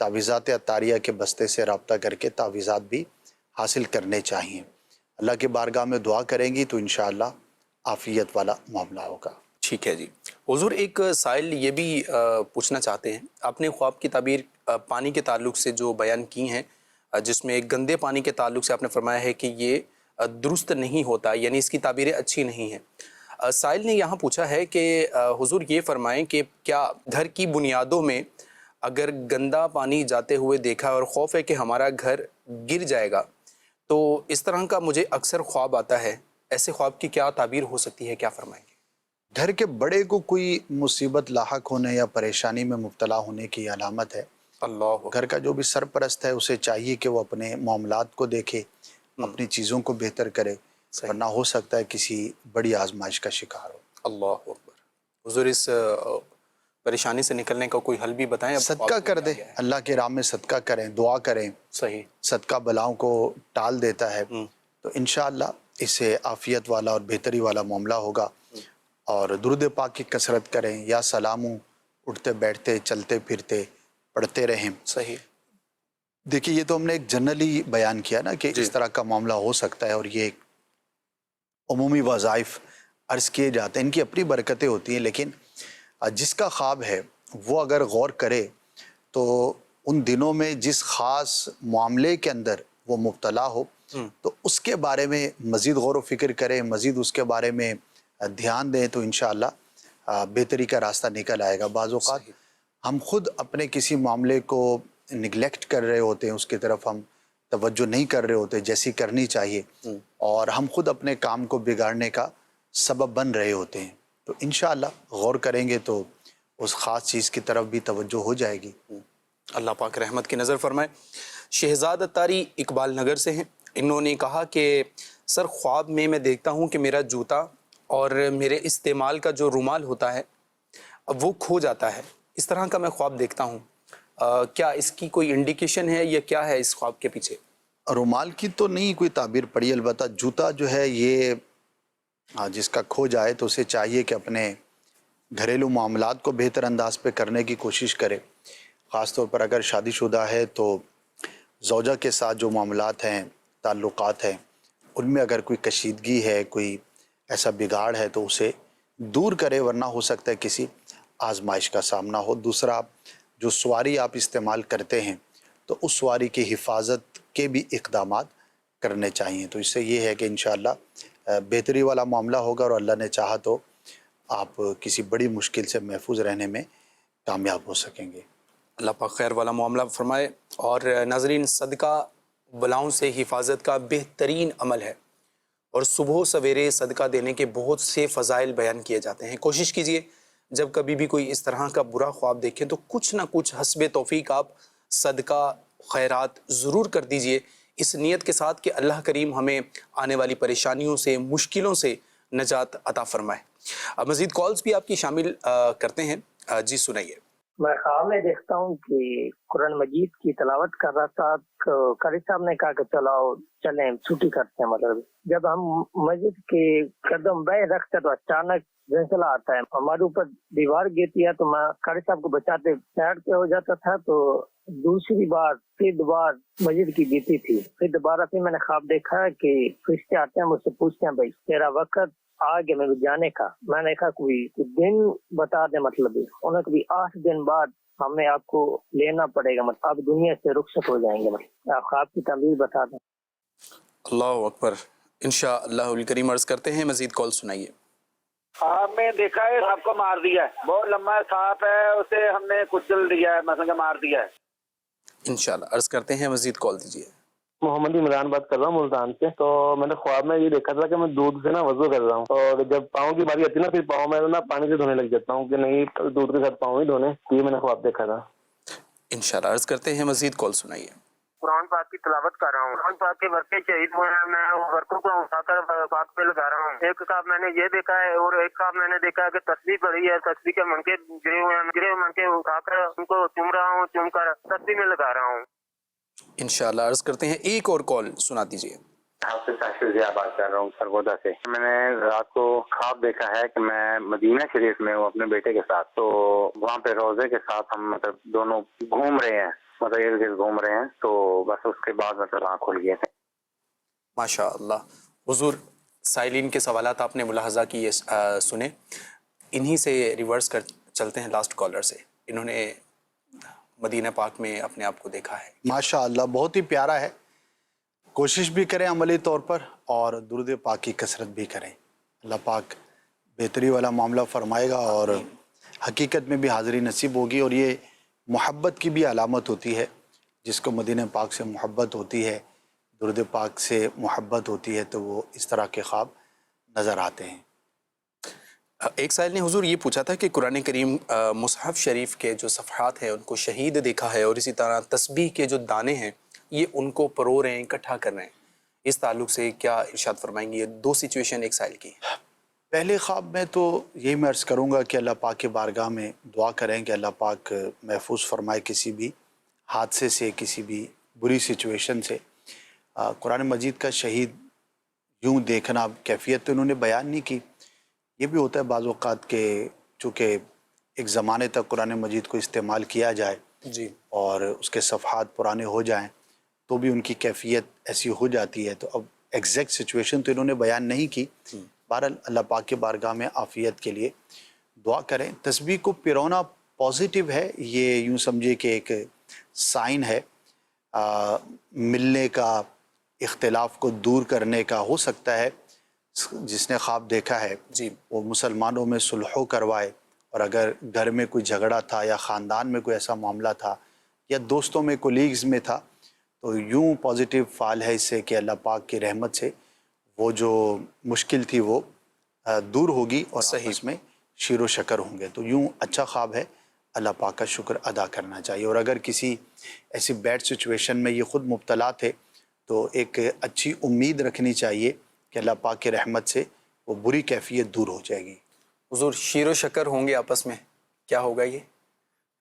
تعویذات عطاریہ کے بستے سے رابطہ کر کے تعویذات بھی حاصل کرنے چاہیے. اللہ کے بارگاہ میں دعا کریں گی تو انشاءاللہ عافیت والا معاملہ ہوگا. ٹھیک ہے جی. حضور ایک سائل یہ بھی پوچھنا چاہتے ہیں، آپ نے خواب کی تعبیر پانی کے تعلق سے جو بیان کی ہیں، جس میں ایک گندے پانی کے تعلق سے آپ نے فرمایا ہے کہ یہ درست نہیں ہوتا، یعنی اس کی تعبیریں اچھی نہیں ہیں. سائل نے یہاں پوچھا ہے کہ حضور یہ فرمائیں کہ کیا گھر کی بنیادوں میں اگر گندا پانی جاتے ہوئے دیکھا اور خوف ہے کہ ہمارا گھر گر جائے گا، تو اس طرح کا مجھے اکثر خواب آتا ہے، ایسے خواب کی کیا تعبیر ہو سکتی ہے، کیا فرمائیں گے؟ گھر کے بڑے کو کوئی مصیبت لاحق ہونے یا پریشانی میں مبتلا ہونے کی علامت ہے. اللہ گھر کا جو بھی سرپرست ہے اسے چاہیے کہ وہ اپنے معاملات کو دیکھے، اپنی چیزوں کو بہتر کرے، ورنہ ہو سکتا ہے کسی بڑی آزمائش کا شکار ہو. اللہ اکبر. حضور اس پریشانی سے نکلنے کا کوئی حل بھی بتائیں. اب صدقہ کر دے، اللہ کے راہ میں صدقہ کریں، دعا کریں. صحیح. صدقہ بلاؤں کو ٹال دیتا ہے. تو انشاءاللہ اس سے عافیت والا اور بہتری والا معاملہ ہوگا. اور درود پاک کی کثرت کریں، یا سلاموں اٹھتے بیٹھتے چلتے پھرتے پڑھتے رہیں. صحیح. دیکھیے یہ تو ہم نے ایک جنرلی بیان کیا نا کہ اس طرح کا معاملہ ہو سکتا ہے، اور یہ ایک عمومی وظائف عرض کیے جاتے ہیں، ان کی اپنی برکتیں ہوتی ہیں. لیکن جس کا خواب ہے وہ اگر غور کرے تو ان دنوں میں جس خاص معاملے کے اندر وہ مبتلا ہو تو اس کے بارے میں مزید غور و فکر کرے، مزید اس کے بارے میں دھیان دیں تو انشاءاللہ بہتری کا راستہ نکل آئے گا. بعض اوقات ہم خود اپنے کسی معاملے کو نگلیکٹ کر رہے ہوتے ہیں، اس کی طرف ہم توجہ نہیں کر رہے ہوتے جیسی کرنی چاہیے، اور ہم خود اپنے کام کو بگاڑنے کا سبب بن رہے ہوتے ہیں. تو انشاءاللہ غور کریں گے تو اس خاص چیز کی طرف بھی توجہ ہو جائے گی. اللہ پاک رحمت کی نظر فرمائے. شہزاد اتاری اقبال نگر سے ہیں. انہوں نے کہا کہ سر خواب میں میں دیکھتا ہوں کہ میرا جوتا اور میرے استعمال کا جو رومال ہوتا ہے وہ کھو جاتا ہے. اس طرح کا میں خواب دیکھتا ہوں. کیا اس کی کوئی انڈیکیشن ہے یا کیا ہے اس خواب کے پیچھے؟ رومال کی تو نہیں کوئی تعبیر پڑی، البتہ جوتا جو ہے یہ جس کا کھو جائے تو اسے چاہیے کہ اپنے گھریلو معاملات کو بہتر انداز پہ کرنے کی کوشش کرے. خاص طور پر اگر شادی شدہ ہے تو زوجہ کے ساتھ جو معاملات ہیں، تعلقات ہیں، ان میں اگر کوئی کشیدگی ہے، کوئی ایسا بگاڑ ہے تو اسے دور کرے، ورنہ ہو سکتا ہے کسی آزمائش کا سامنا ہو. دوسرا، جو سواری آپ استعمال کرتے ہیں تو اس سواری کی حفاظت کے بھی اقدامات کرنے چاہیے. تو اس سے یہ ہے کہ انشاءاللہ بہتری والا معاملہ ہوگا، اور اللہ نے چاہا تو آپ کسی بڑی مشکل سے محفوظ رہنے میں کامیاب ہو سکیں گے. اللہ پاک خیر والا معاملہ فرمائے. اور ناظرین، صدقہ بلاؤں سے حفاظت کا بہترین عمل ہے، اور صبح سویرے صدقہ دینے کے بہت سے فضائل بیان کیے جاتے ہیں. کوشش کیجئے جب کبھی بھی کوئی اس طرح کا برا خواب دیکھیں تو کچھ نہ کچھ حسب توفیق آپ صدقہ خیرات ضرور کر دیجئے، اس نیت کے ساتھ کہ اللہ کریم ہمیں آنے والی پریشانیوں سے، مشکلوں سے نجات عطا فرمائے. مزید کالز بھی آپ کی شامل کرتے ہیں. جی سنائیے. میں خواب میں دیکھتا ہوں کہ قرآن مجید کی تلاوت کر رہا تھا، قاری صاحب نے کہا کہ چلاؤ چلیں چھٹی کرتے ہیں. مطلب جب ہم مسجد کے قدم بے رکھتے تو اچانک زلزلہ آتا ہے، ہمارے اوپر دیوار گرتی ہے، تو میں قاری صاحب کو بچاتے سائڈ پہ ہو جاتا تھا. تو دوسری بار پھر دوبارہ مسجد کی گرتی تھی، پھر دوبارہ پھر میں نے خواب دیکھا کہ فرشتے آتے ہیں، مجھ سے پوچھتے ہیں بھائی تیرا وقت آگے میں جانے کا. میں نے کہا کوئی دن بتا دیں، مطلب انہوں نے کبھی 8 دن بعد ہمیں آپ کو لینا پڑے گا، مطلب آپ دنیا سے رخصت ہو جائیں گے. مطلب آپ خواب کی تعبیر بتا دیں. اللہ اکبر. انشاءاللہ الکریم عرض کرتے ہیں مزید کال سنائیے. خواب میں دیکھا ہے سانپ کو مار دیا ہے، بہت لمبا سانپ ہے، اسے ہم نے کچل دیا ہے، مثلا مار دیا ہے. انشاءاللہ عرض کرتے ہیں مزید کال دیجیے. محمد عمران بات کر رہا ہوں ملتان سے. تو میں نے خواب میں یہ دیکھا تھا کہ میں دودھ سے نا وضو کر رہا ہوں، اور جب پاؤں کی باری آتی ہے نا پھر پاؤں میں نا پانی سے دھونے لگ جاتا ہوں کہ نہیں دودھ کے ساتھ پاؤں ہی دھونے. یہ میں نے خواب دیکھا تھا. انشاءاللہ عرض کرتے ہیں مزید کال سنائیے. قرآن پاک کی تلاوت کر رہا ہوں، قرآن پاک کے ورقے شہید ہوئے ہیں، میں وہ ورقوں کو اٹھا کر پاک پہ لگا رہا ہوں. ایک خواب میں نے یہ دیکھا ہے، اور ایک خواب میں نے دیکھا ہے کہ تسبیح پڑی ہے، تسبیح کے منکے گرے ہوئے ہیں، گرے ہوئے منکے اٹھا کر ان کو چوم رہا ہوں، چوم کر تسبیح میں لگا رہا ہوں. انشاءاللہ عرض کرتے ہیں ایک اور کال سنا دیجیے. حافظ عاشر ضیاء بات کر رہا ہوں سرگودا سے. میں نے رات کو خواب دیکھا ہے کہ میں مدینہ شریف میں ہوں اپنے بیٹے کے ساتھ. تو وہاں پہ روزے کے ساتھ ہم مطلب دونوں گھوم رہے ہیں، مطلب ارد گرد گھوم رہے ہیں. تو بس اس کے بعد مطلب آنکھ کھل گئے تھے. ماشاء اللہ. حضور سائلین کے سوالات آپ نے ملاحظہ کیے، سنے. انہی سے ریورس کر چلتے ہیں لاسٹ کالر سے. انہوں نے مدینہ پاک میں اپنے آپ کو دیکھا ہے. ماشاء اللہ بہت ہی پیارا ہے. کوشش بھی کریں عملی طور پر اور درود پاک کی کثرت بھی کریں. اللہ پاک بہتری والا معاملہ فرمائے گا اور حقیقت میں بھی حاضری نصیب ہوگی. اور یہ محبت کی بھی علامت ہوتی ہے. جس کو مدینہ پاک سے محبت ہوتی ہے، درود پاک سے محبت ہوتی ہے، تو وہ اس طرح کے خواب نظر آتے ہیں. ایک سائل نے حضور یہ پوچھا تھا کہ قرآن کریم مصحف شریف کے جو صفحات ہیں ان کو شہید دیکھا ہے، اور اسی طرح تسبیح کے جو دانے ہیں یہ ان کو پرو رہے ہیں، اکٹھا کر رہے ہیں. اس تعلق سے کیا ارشاد فرمائیں گے؟ یہ 2 سچویشن ایک سائل کی. پہلے خواب میں تو یہی میں عرض کروں گا کہ اللہ پاک کے بارگاہ میں دعا کریں کہ اللہ پاک محفوظ فرمائے کسی بھی حادثے سے، کسی بھی بری سچویشن سے. قرآن مجید کا شہید یوں دیکھنا، کیفیت تو انہوں نے بیان نہیں کی. یہ بھی ہوتا ہے بعض اوقات کہ چونکہ ایک زمانے تک قرآن مجید کو استعمال کیا جائے جی اور اس کے صفحات پرانے ہو جائیں تو بھی ان کی کیفیت ایسی ہو جاتی ہے. تو اب ایگزیکٹ سچویشن تو انہوں نے بیان نہیں کی. بہرحال اللہ پاک کے بارگاہ میں عافیت کے لیے دعا کریں. تسبیح کو پرونا پازیٹیو ہے، یہ یوں سمجھے کہ ایک سائن ہے ملنے کا، اختلاف کو دور کرنے کا. ہو سکتا ہے جس نے خواب دیکھا ہے جی وہ مسلمانوں میں صلح کروائے، اور اگر گھر میں کوئی جھگڑا تھا یا خاندان میں کوئی ایسا معاملہ تھا یا دوستوں میں کولیگز میں تھا، تو یوں پازیٹیو فعال ہے اس سے کہ اللہ پاک کی رحمت سے وہ جو مشکل تھی وہ دور ہوگی اور آپس میں شیر و شکر ہوں گے. تو یوں اچھا خواب ہے، اللہ پاک کا شکر ادا کرنا چاہیے. اور اگر کسی ایسی بیڈ سچویشن میں یہ خود مبتلا تھے تو ایک اچھی امید رکھنی چاہیے کہ اللہ پاک کی رحمت سے وہ بری کیفیت دور ہو جائے گی. حضور شیر و شکر ہوں گے آپس میں، کیا ہوگا؟ یہ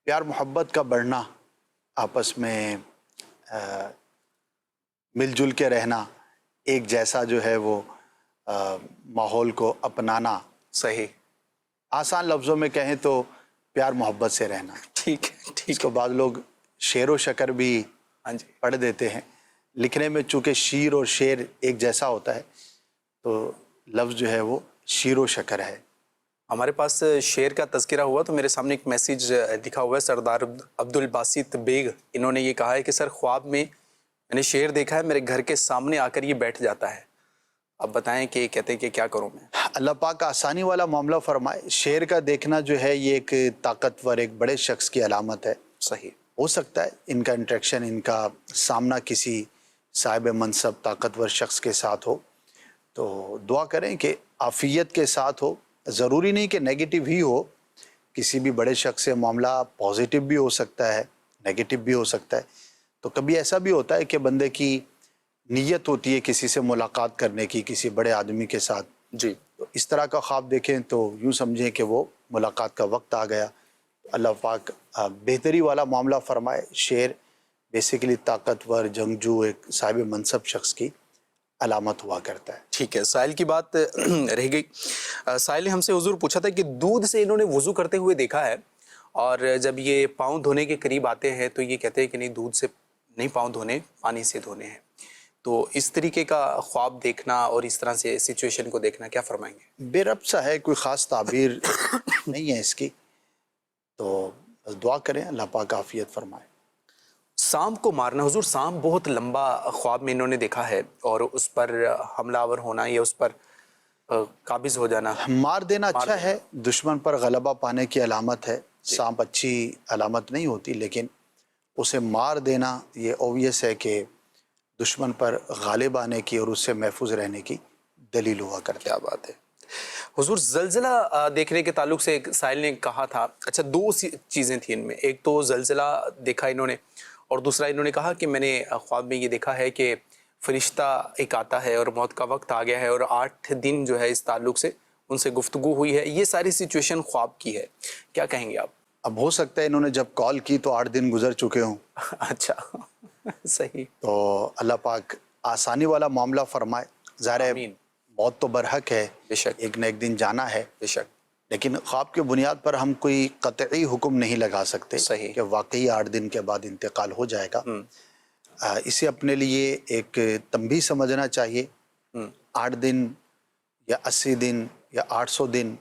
پیار محبت کا بڑھنا، آپس میں مل جل کے رہنا، ایک جیسا جو ہے وہ ماحول کو اپنانا. صحیح. آسان لفظوں میں کہیں تو پیار محبت سے رہنا. ٹھیک ہے، ٹھیک. اس کو بعض لوگ شیر و شکر بھی پڑھ دیتے ہیں. لکھنے میں چونکہ شیر اور شیر ایک جیسا ہوتا ہے تو لفظ جو ہے وہ شیر و شکر ہے. ہمارے پاس شیر کا تذکرہ ہوا تو میرے سامنے ایک میسیج لکھا ہوا ہے سردار عبدالباسط بیگ. انہوں نے یہ کہا ہے کہ سر خواب میں نے شیر دیکھا ہے، میرے گھر کے سامنے آ کر یہ بیٹھ جاتا ہے. اب بتائیں کہ کہتے ہیں کہ کیا کروں میں؟ اللہ پاک آسانی والا معاملہ فرمائے. شیر کا دیکھنا جو ہے یہ ایک طاقتور، ایک بڑے شخص کی علامت ہے. صحیح. ہو سکتا ہے ان کا انٹریکشن، ان کا سامنا کسی صاحب منصب طاقتور شخص کے ساتھ ہو. تو دعا کریں کہ عافیت کے ساتھ ہو. ضروری نہیں کہ نیگیٹو ہی ہو، کسی بھی بڑے شخص سے معاملہ پازیٹیو بھی ہو سکتا ہے، نیگیٹو بھی ہو سکتا ہے. تو کبھی ایسا بھی ہوتا ہے کہ بندے کی نیت ہوتی ہے کسی سے ملاقات کرنے کی، کسی بڑے آدمی کے ساتھ. جی. تو اس طرح کا خواب دیکھیں تو یوں سمجھیں کہ وہ ملاقات کا وقت آ گیا. اللہ پاک بہتری والا معاملہ فرمائے. شیر بیسیکلی طاقتور جنگجو ایک صاحب منصب شخص کی علامت ہوا کرتا ہے. ٹھیک ہے، سائل کی بات رہ گئی. سائل نے ہم سے حضور پوچھا تھا کہ دودھ سے انہوں نے وضو کرتے ہوئے دیکھا ہے، اور جب یہ پاؤں دھونے کے قریب آتے ہیں تو یہ کہتے ہیں کہ نہیں، دودھ سے نہیں پاؤں دھونے، پانی سے دھونے ہیں. تو اس طریقے کا خواب دیکھنا اور اس طرح سے سچویشن کو دیکھنا، کیا فرمائیں گے؟ بے ربط سا ہے، کوئی خاص تعبیر نہیں ہے اس کی. تو بس دعا کریں اللہ پاک عافیت فرمائے. سانپ کو مارنا، حضور سانپ بہت لمبا خواب میں انہوں نے دیکھا ہے، اور اس پر حملہ آور ہونا یا اس پر قابض ہو جانا. مار دینا اچھا ہے، دشمن پر غلبہ پانے کی علامت ہے. سانپ اچھی علامت نہیں ہوتی، لیکن اسے مار دینا یہ اوویس ہے کہ دشمن پر غالب آنے کی اور اس سے محفوظ رہنے کی دلیل ہوا کرتا ہے. کیا بات ہے. حضور زلزلہ دیکھنے کے تعلق سے ایک سائل نے کہا تھا، اچھا دو چیزیں تھیں ان میں، ایک تو زلزلہ دیکھا انہوں نے، اور دوسرا انہوں نے کہا کہ میں نے خواب میں یہ دیکھا ہے کہ فرشتہ ایک آتا ہے اور موت کا وقت آ گیا ہے، اور 8 دن جو ہے اس تعلق سے ان سے گفتگو ہوئی ہے. یہ ساری سچویشن خواب کی ہے، کیا کہیں گے آپ؟ اب ہو سکتا ہے انہوں نے جب کال کی تو 8 دن گزر چکے ہوں. اچھا صحیح. تو اللہ پاک آسانی والا معاملہ فرمائے. ظاہر ہے موت تو برحق ہے، بے شک، ایک نہ ایک دن جانا ہے، بے شک، لیکن خواب کے بنیاد پر ہم کوئی قطعی حکم نہیں لگا سکتے صحیح کہ واقعی 8 دن کے بعد انتقال ہو جائے گا. اسے اپنے لیے ایک تنبیہ سمجھنا چاہیے. 8 دن یا 80 دن یا 800 دن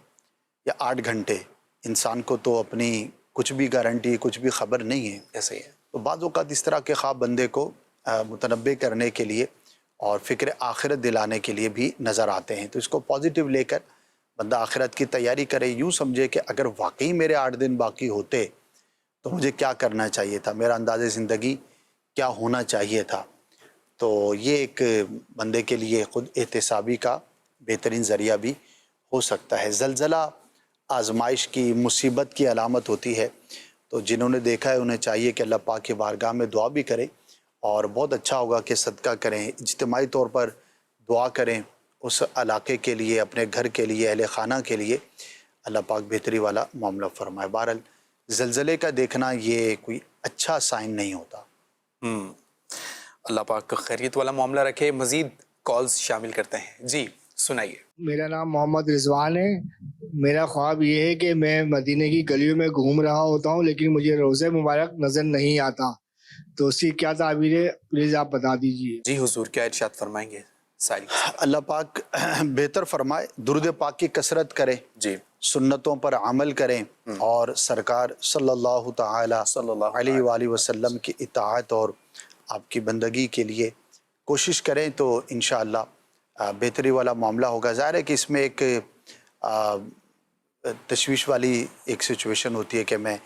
یا 8 گھنٹے، انسان کو تو اپنی کچھ بھی گارنٹی، کچھ بھی خبر نہیں ہے. ایسا ہی ہے. تو بعض اوقات اس طرح کے خواب بندے کو متنبع کرنے کے لیے اور فکر آخرت دلانے کے لیے بھی نظر آتے ہیں. تو اس کو پازیٹیو لے کر بندہ آخرت کی تیاری کرے. یوں سمجھے کہ اگر واقعی میرے 8 دن باقی ہوتے تو مجھے کیا کرنا چاہیے تھا، میرا انداز زندگی کیا ہونا چاہیے تھا. تو یہ ایک بندے کے لیے خود احتسابی کا بہترین ذریعہ بھی ہو سکتا ہے. زلزلہ آزمائش کی، مصیبت کی علامت ہوتی ہے. تو جنہوں نے دیکھا ہے انہیں چاہیے کہ اللہ پاک کی بارگاہ میں دعا بھی کریں، اور بہت اچھا ہوگا کہ صدقہ کریں، اجتماعی طور پر دعا کریں اس علاقے کے لیے، اپنے گھر کے لیے، اہل خانہ کے لیے. اللہ پاک بہتری والا معاملہ فرمائے. بہرحال زلزلے کا دیکھنا یہ کوئی اچھا سائن نہیں ہوتا. اللہ پاک خیریت والا معاملہ رکھے. مزید کالز شامل کرتے ہیں. جی سنائیے. میرا نام محمد رضوان ہے. میرا خواب یہ ہے کہ میں مدینہ کی گلیوں میں گھوم رہا ہوتا ہوں، لیکن مجھے روضہ مبارک نظر نہیں آتا. تو اس کی کیا تعبیر ہے، پلیز آپ بتا دیجیے. جی حضور، کیا ارشاد فرمائیں گے؟ اللہ پاک بہتر فرمائے. درود پاک کی کثرت کریں، جی سنتوں پر عمل کریں، اور سرکار صلی اللہ تعالی علیہ وآلہ وسلم کی اطاعت اور آپ کی بندگی کے لیے کوشش کریں. تو انشاءاللہ بہتری والا معاملہ ہوگا. ظاہر ہے کہ اس میں ایک تشویش والی ایک سچویشن ہوتی ہے کہ میں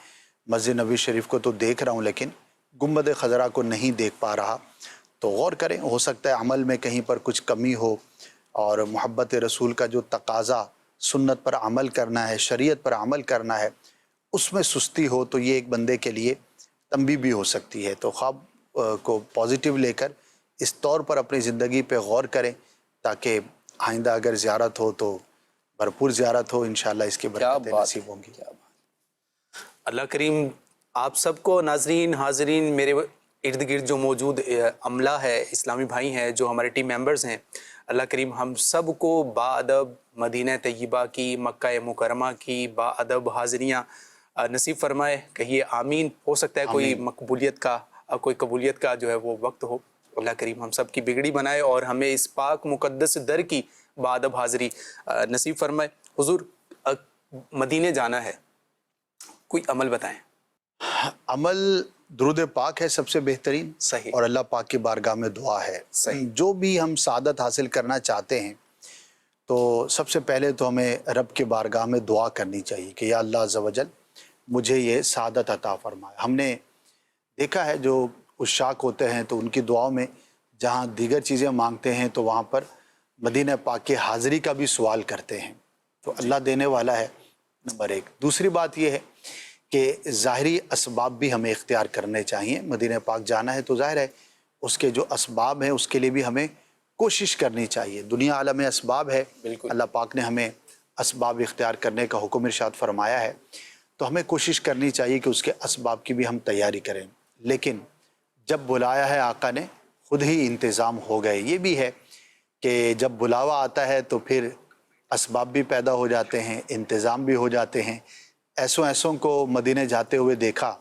مسجد نبوی شریف کو تو دیکھ رہا ہوں لیکن گنبد خضرا کو نہیں دیکھ پا رہا. تو غور کریں، ہو سکتا ہے عمل میں کہیں پر کچھ کمی ہو، اور محبت رسول کا جو تقاضا سنت پر عمل کرنا ہے، شریعت پر عمل کرنا ہے، اس میں سستی ہو. تو یہ ایک بندے کے لیے تنبیہ بھی ہو سکتی ہے. تو خواب کو پازیٹیو لے کر اس طور پر اپنی زندگی پہ غور کریں تاکہ آئندہ اگر زیارت ہو تو بھرپور زیارت ہو. انشاءاللہ اس کی برکتیں نصیب ہوں گی. اللہ کریم آپ سب کو، ناظرین حاضرین، میرے ارد گرد جو موجود عملہ ہے، اسلامی بھائی ہیں، جو ہمارے ٹیم ممبرز ہیں، اللہ کریم ہم سب کو با ادب مدینہ طیبہ کی، مکہ مکرمہ کی با ادب حاضریاں نصیب فرمائے. کہیے آمین. ہو سکتا ہے کوئی مقبولیت کا، کوئی قبولیت کا جو ہے وہ وقت ہو. اللہ کریم ہم سب کی بگڑی بنائے اور ہمیں اس پاک مقدس در کی با ادب حاضری نصیب فرمائے. حضور مدینے جانا ہے، کوئی عمل بتائیں. عمل درود پاک ہے سب سے بہترین، صحیح، اور اللہ پاک کی بارگاہ میں دعا ہے. صحیح. جو بھی ہم سعادت حاصل کرنا چاہتے ہیں تو سب سے پہلے تو ہمیں رب کی بارگاہ میں دعا کرنی چاہیے کہ یا اللہ عز و جل مجھے یہ سعادت عطا فرمائے. ہم نے دیکھا ہے جو عشاق ہوتے ہیں تو ان کی دعاؤں میں جہاں دیگر چیزیں مانگتے ہیں تو وہاں پر مدینہ پاک کی حاضری کا بھی سوال کرتے ہیں. تو اللہ دینے والا ہے، نمبر 1. دوسری بات یہ ہے کہ ظاہری اسباب بھی ہمیں اختیار کرنے چاہیے. مدینہ پاک جانا ہے تو ظاہر ہے اس کے جو اسباب ہیں اس کے لیے بھی ہمیں کوشش کرنی چاہیے. دنیا عالم اسباب ہے، اللہ پاک نے ہمیں اسباب اختیار کرنے کا حکم ارشاد فرمایا ہے. تو ہمیں کوشش کرنی چاہیے کہ اس کے اسباب کی بھی ہم تیاری کریں، لیکن جب بلایا ہے آقا نے خود ہی انتظام ہو گئے۔ یہ بھی ہے کہ جب بلاوا آتا ہے تو پھر اسباب بھی پیدا ہو جاتے ہیں، انتظام بھی ہو جاتے ہیں۔ ایسوں کو مدینے جاتے ہوئے دیکھا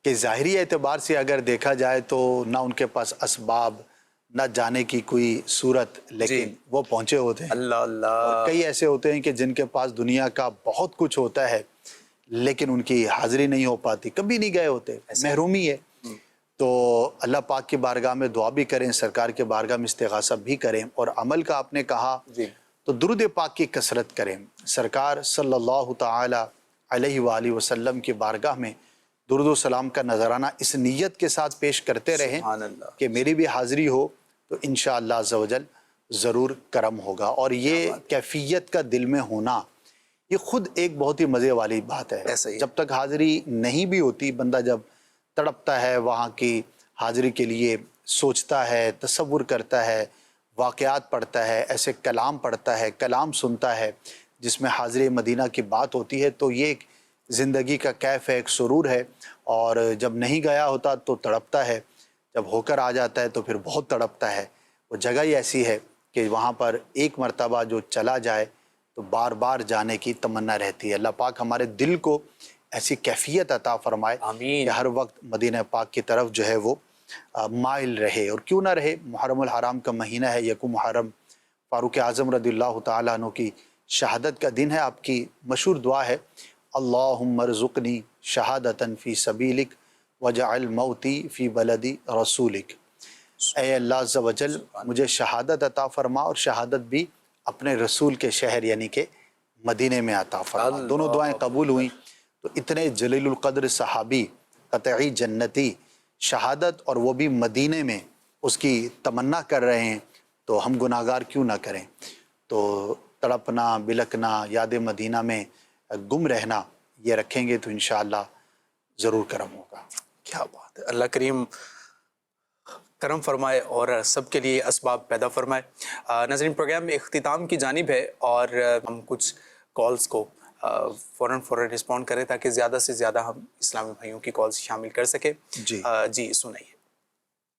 کہ ظاہری اعتبار سے اگر دیکھا جائے تو نہ ان کے پاس اسباب، نہ جانے کی کوئی صورت، لیکن وہ پہنچے ہوتے ہیں۔ اللہ اللہ۔ اور کئی ایسے ہوتے ہیں کہ جن کے پاس دنیا کا بہت کچھ ہوتا ہے لیکن ان کی حاضری نہیں ہو پاتی، کبھی نہیں گئے ہوتے، محرومی ہے۔ تو اللہ پاک کی بارگاہ میں دعا بھی کریں، سرکار کے بارگاہ میں استغاثہ بھی کریں، اور عمل کا آپ نے کہا تو درود پاک کی کثرت کریں۔ سرکار صلی اللہ تعالی علیہ وآلہ وسلم کی بارگاہ میں درود و سلام کا نذرانہ اس نیت کے ساتھ پیش کرتے رہیں کہ میری بھی حاضری ہو تو انشاءاللہ عز و جل ضرور کرم ہوگا۔ اور یہ کیفیت کا دل میں ہونا یہ خود ایک بہت ہی مزے والی بات ہے۔ جب تک حاضری نہیں بھی ہوتی، بندہ جب تڑپتا ہے وہاں کی حاضری کے لیے، سوچتا ہے، تصور کرتا ہے، واقعات پڑھتا ہے، ایسے کلام پڑھتا ہے، کلام سنتا ہے جس میں حاضری مدینہ کی بات ہوتی ہے، تو یہ ایک زندگی کا کیف ہے، ایک سرور ہے۔ اور جب نہیں گیا ہوتا تو تڑپتا ہے، جب ہو کر آ جاتا ہے تو پھر بہت تڑپتا ہے۔ وہ جگہ ہی ایسی ہے کہ وہاں پر ایک مرتبہ جو چلا جائے تو بار بار جانے کی تمنا رہتی ہے۔ اللہ پاک ہمارے دل کو ایسی کیفیت عطا فرمائے کہ ہر وقت مدینہ پاک کی طرف جو ہے وہ مائل رہے۔ اور کیوں نہ رہے، محرم الحرام کا مہینہ ہے، یکم محرم، فاروق اعظم رضی اللہ تعالیٰ عنہ کی شہادت کا دن ہے۔ آپ کی مشہور دعا ہے اللہم ارزقنی شہادتاً فی سبیلک وجعل موتی فی بلدی رسولک۔ اے اللہ عز و جل مجھے شہادت عطا فرما، اور شہادت بھی اپنے رسول کے شہر یعنی کہ مدینے میں عطا فرما۔ دونوں دعائیں قبول ہوئیں۔ تو اتنے جلیل القدر صحابی، قطعی جنتی، شہادت اور وہ بھی مدینے میں اس کی تمنا کر رہے ہیں، تو ہم گناہگار کیوں نہ کریں؟ تو تڑپنا، بلکنا، یاد مدینہ میں گم رہنا یہ رکھیں گے تو انشاءاللہ ضرور کرم ہوگا۔ کیا بات ہے، اللہ کریم کرم فرمائے اور سب کے لیے اسباب پیدا فرمائے۔ ناظرین، پروگرام میں اختتام کی جانب ہے اور ہم کچھ کالز کو فوراً رسپونڈ کریں تاکہ زیادہ سے زیادہ ہم اسلامی بھائیوں کی کالز شامل کر سکیں۔ جی سنائیے۔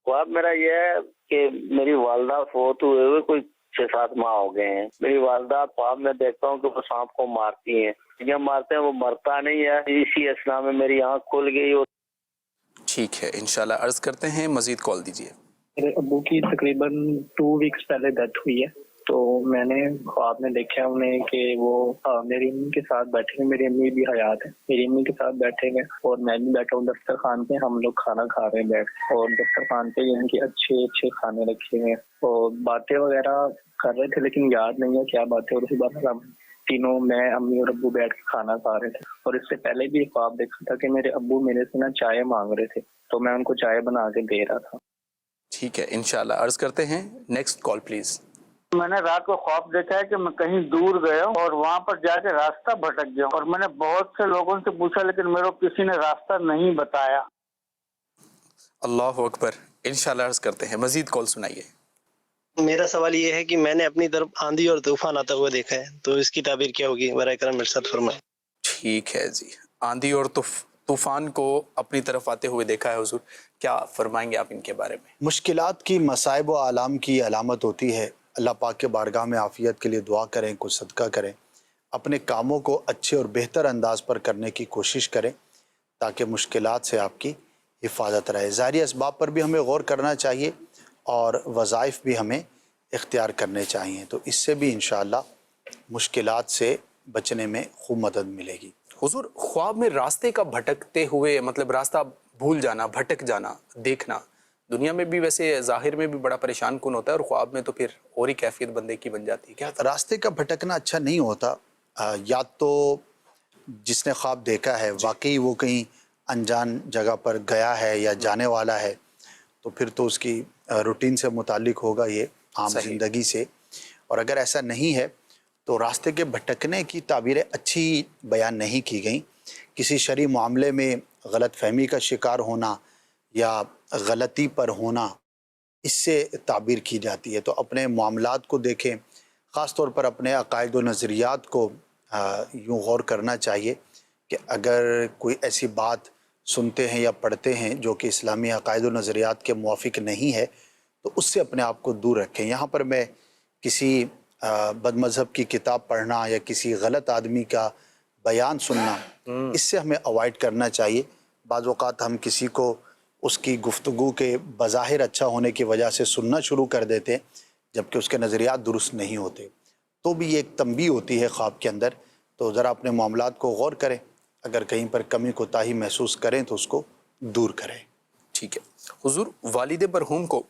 خواب میرا یہ ہے کہ میری والدہ فوت ہوئے کوئی 6-7 ماہ ہو گئے ہیں۔ میری والدہ خواب میں دیکھتا ہوں کہ وہ سانپ کو مارتی ہیں، جب مارتے ہیں وہ مرتا نہیں ہے، اسی اسنا میں میری آنکھ کھل گئی۔ ٹھیک ہے، انشاءاللہ عرض کرتے ہیں، مزید کال دیجیے۔ میرے ابو کی تقریباً 2 ویکس پہلے ڈیتھ ہوئی ہے، تو میں نے خواب میں دیکھا انہیں کہ وہ میری امی کے ساتھ بیٹھے ہیں، میری امی بھی حیات ہے، میری امی کے ساتھ بیٹھے ہیں اور میں بھی بیٹھا ہوں دسترخوان پہ، ہم لوگ کھانا کھا رہے ہیں بیٹھ، اور دسترخوان پہ ان کے اچھے کھانے رکھے ہیں اور باتیں وغیرہ کر رہے تھے، لیکن یاد نہیں ہے کیا باتیں، اور اسی بات ہم تینوں، میں، امی اور ابو بیٹھ کے کھانا کھا رہے تھے۔ اور اس سے پہلے بھی خواب دیکھا تھا کہ میرے ابو میرے سے نا چائے مانگ رہے تھے، تو میں ان کو چائے بنا کے دے رہا تھا۔ ٹھیک ہے، انشاءاللہ عرض کرتے ہیں، نیکسٹ کال پلیز۔ میں نے رات کو خواب دیکھا ہے کہ میں کہیں دور گیا ہوں اور وہاں پر جا کے راستہ بھٹک گیا، اور میں نے بہت سے لوگوں سے پوچھا لیکن میرے کو کسی نے راستہ نہیں بتایا۔ اللہ اکبر، انشاءاللہ عرض کرتے ہیں، مزید کال سنائیے۔ میرا سوال یہ ہے کہ میں نے اپنی طرف آندھی اور طوفان آتا ہوا دیکھا ہے، تو اس کی تعبیر کیا ہوگی؟ برائے کرم ارشاد فرمائیں۔ ٹھیک ہے جی، آندھی اور طوفان کو اپنی طرف آتے ہوئے دیکھا ہے حضور، کیا فرمائیں گے آپ ان کے بارے میں؟ مشکلات کی، مصائب و آلام کی علامت ہوتی ہے۔ اللہ پاک کے بارگاہ میں عافیت کے لیے دعا کریں، کچھ صدقہ کریں، اپنے کاموں کو اچھے اور بہتر انداز پر کرنے کی کوشش کریں تاکہ مشکلات سے آپ کی حفاظت رہے۔ ظاہری اسباب پر بھی ہمیں غور کرنا چاہیے اور وظائف بھی ہمیں اختیار کرنے چاہیے، تو اس سے بھی انشاءاللہ مشکلات سے بچنے میں خوب مدد ملے گی۔ حضور، خواب میں راستے کا بھٹکتے ہوئے، مطلب راستہ بھول جانا، بھٹک جانا دیکھنا، دنیا میں بھی ویسے ظاہر میں بھی بڑا پریشان کن ہوتا ہے، اور خواب میں تو پھر اور ہی کیفیت بندے کی بن جاتی ہے۔ کیا راستے کا بھٹکنا اچھا نہیں ہوتا، یا تو جس نے خواب دیکھا ہے واقعی وہ کہیں انجان جگہ پر گیا ہے یا جانے والا ہے، تو پھر تو اس کی روٹین سے متعلق ہوگا، یہ عام زندگی سے۔ اور اگر ایسا نہیں ہے تو راستے کے بھٹکنے کی تعبیریں اچھی بیان نہیں کی گئیں۔ کسی شرعی معاملے میں غلط فہمی کا شکار ہونا یا غلطی پر ہونا، اس سے تعبیر کی جاتی ہے۔ تو اپنے معاملات کو دیکھیں، خاص طور پر اپنے عقائد و نظریات کو یوں غور کرنا چاہیے کہ اگر کوئی ایسی بات سنتے ہیں یا پڑھتے ہیں جو کہ اسلامی عقائد و نظریات کے موافق نہیں ہے تو اس سے اپنے آپ کو دور رکھیں. یہاں پر میں کسی بد مذہب کی کتاب پڑھنا یا کسی غلط آدمی کا بیان سننا اس سے ہمیں اوائڈ کرنا چاہیے. بعض اوقات ہم کسی کو اس کی گفتگو کے بظاہر اچھا ہونے کی وجہ سے سننا شروع کر دیتے ہیں جبکہ اس کے نظریات درست نہیں ہوتے. تو بھی یہ ایک تنبیہ ہوتی ہے خواب کے اندر. تو ذرا اپنے معاملات کو غور کریں, اگر کہیں پر کمی کوتاہی محسوس کریں تو اس کو دور کریں. ٹھیک ہے حضور, والد مرحوم کو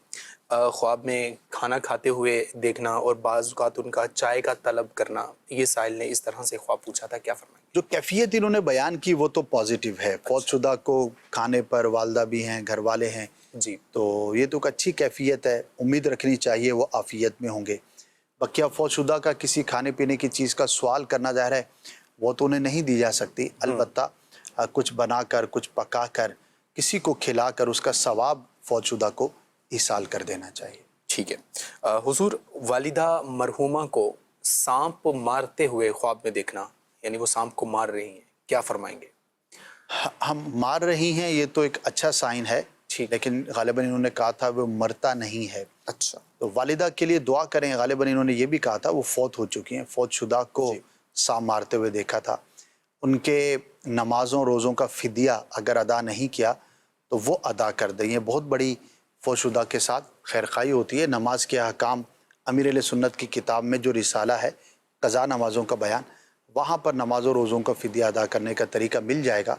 خواب میں کھانا کھاتے ہوئے دیکھنا اور بعض اوقات ان کا چائے کا طلب کرنا, یہ سائل نے اس طرح سے خواب پوچھا تھا, کیا فرمائیں؟ جو کیفیت انہوں نے بیان کی وہ تو پازیٹیو ہے. فوت شدہ کو کھانے پر والدہ بھی ہیں, گھر والے ہیں جی, تو یہ تو ایک اچھی کیفیت ہے, امید رکھنی چاہیے وہ عافیت میں ہوں گے. بقیہ فوت شدہ کا کسی کھانے پینے کی چیز کا سوال کرنا ظاہر ہے وہ تو انہیں نہیں دی جا سکتی, البتہ کچھ بنا کر, کچھ پکا کر, کسی کو کھلا کر اس کا ثواب فوت شدہ کو ایصال کر دینا چاہیے. ٹھیک ہے حضور, والدہ مرحومہ کو سانپ مارتے ہوئے خواب میں دیکھنا, یعنی وہ سانپ کو مار رہی ہیں, کیا فرمائیں گے؟ ہم مار رہی ہیں یہ تو ایک اچھا سائن ہے, لیکن غالباً انہوں نے کہا تھا وہ مرتا نہیں ہے. اچھا, تو والدہ کے لیے دعا کریں. غالباً انہوں نے یہ بھی کہا تھا وہ فوت ہو چکی ہیں, فوت شدہ کو سانپ مارتے ہوئے دیکھا تھا. ان کے نمازوں روزوں کا فدیہ اگر ادا نہیں کیا تو وہ ادا کر دیں. یہ بہت بڑی فوت شدہ کے ساتھ خیرخواہی ہوتی ہے. نماز کے احکام امیر اہل سنت کی کتاب میں جو رسالہ ہے قضا نمازوں کا بیان, وہاں پر نماز و روزوں کا فدیہ ادا کرنے کا طریقہ مل جائے گا,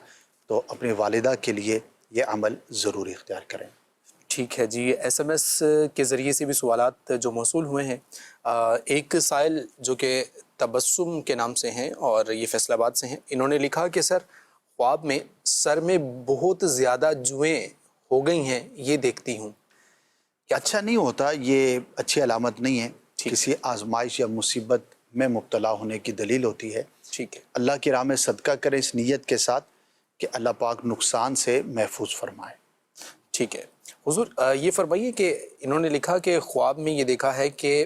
تو اپنی والدہ کے لیے یہ عمل ضروری اختیار کریں. ٹھیک ہے جی. ایس ایم ایس کے ذریعے سے بھی سوالات جو موصول ہوئے ہیں, ایک سائل جو کہ تبسم کے نام سے ہیں اور یہ فیصل آباد سے ہیں, انہوں نے لکھا کہ سر خواب میں سر میں بہت زیادہ جوئیں ہو گئی ہیں, یہ دیکھتی ہوں. اچھا نہیں ہوتا, یہ اچھی علامت نہیں ہے, کسی آزمائش یا مصیبت میں مبتلا ہونے کی دلیل ہوتی ہے. ٹھیک ہے, اللہ کی راہ میں صدقہ کریں اس نیت کے ساتھ کہ اللہ پاک نقصان سے محفوظ فرمائے. ٹھیک ہے حضور, یہ فرمائیے کہ انہوں نے لکھا کہ خواب میں یہ دیکھا ہے کہ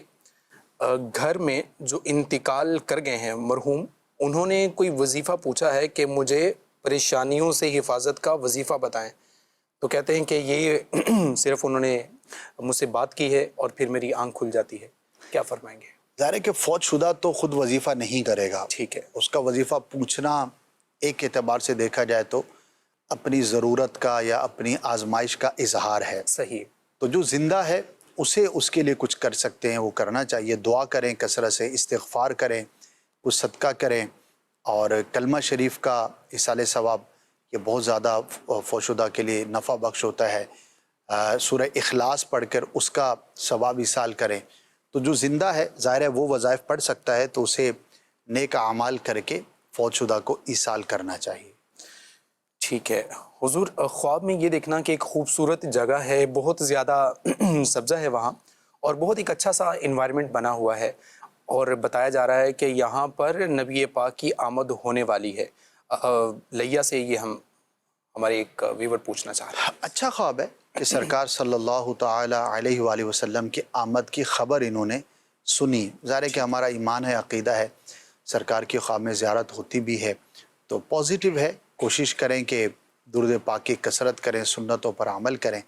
گھر میں جو انتقال کر گئے ہیں مرحوم, انہوں نے کوئی وظیفہ پوچھا ہے کہ مجھے پریشانیوں سے حفاظت کا وظیفہ بتائیں. تو کہتے ہیں کہ یہ صرف انہوں نے مجھ سے بات کی ہے اور پھر میری آنکھ کھل جاتی ہے, کیا فرمائیں گے؟ ظاہر ہے کہ فوت شدہ تو خود وظیفہ نہیں کرے گا. ٹھیک ہے, اس کا وظیفہ پوچھنا ایک اعتبار سے دیکھا جائے تو اپنی ضرورت کا یا اپنی آزمائش کا اظہار ہے. صحیح. تو جو زندہ ہے اسے اس کے لیے کچھ کر سکتے ہیں وہ کرنا چاہیے. دعا کریں کثرت سے, استغفار کریں, کچھ صدقہ کریں, اور کلمہ شریف کا ایصال ثواب یہ بہت زیادہ فوت شدہ کے لیے نفع بخش ہوتا ہے. سورہ اخلاص پڑھ کر اس کا ثواب ایصال کریں. تو جو زندہ ہے ظاہر ہے وہ وظائف پڑھ سکتا ہے, تو اسے نیک اعمال کر کے فوت شدہ کو ایصال کرنا چاہیے. ٹھیک ہے حضور, خواب میں یہ دیکھنا کہ ایک خوبصورت جگہ ہے, بہت زیادہ سبزہ ہے وہاں, اور بہت ایک اچھا سا انوائرمنٹ بنا ہوا ہے, اور بتایا جا رہا ہے کہ یہاں پر نبی پاک کی آمد ہونے والی ہے. لیا سے یہ ہمارے ایک ویور پوچھنا چاہ رہے ہیں. اچھا خواب ہے کہ سرکار صلی اللہ تعالی علیہ وآلہ وسلم کی آمد کی خبر انہوں نے سنی. ظاہر ہے کہ ہمارا ایمان ہے, عقیدہ ہے, سرکار کی خواب میں زیارت ہوتی بھی ہے, تو پازیٹیو ہے. کوشش کریں کہ درود پاک کی کثرت کریں, سنتوں پر عمل کریں.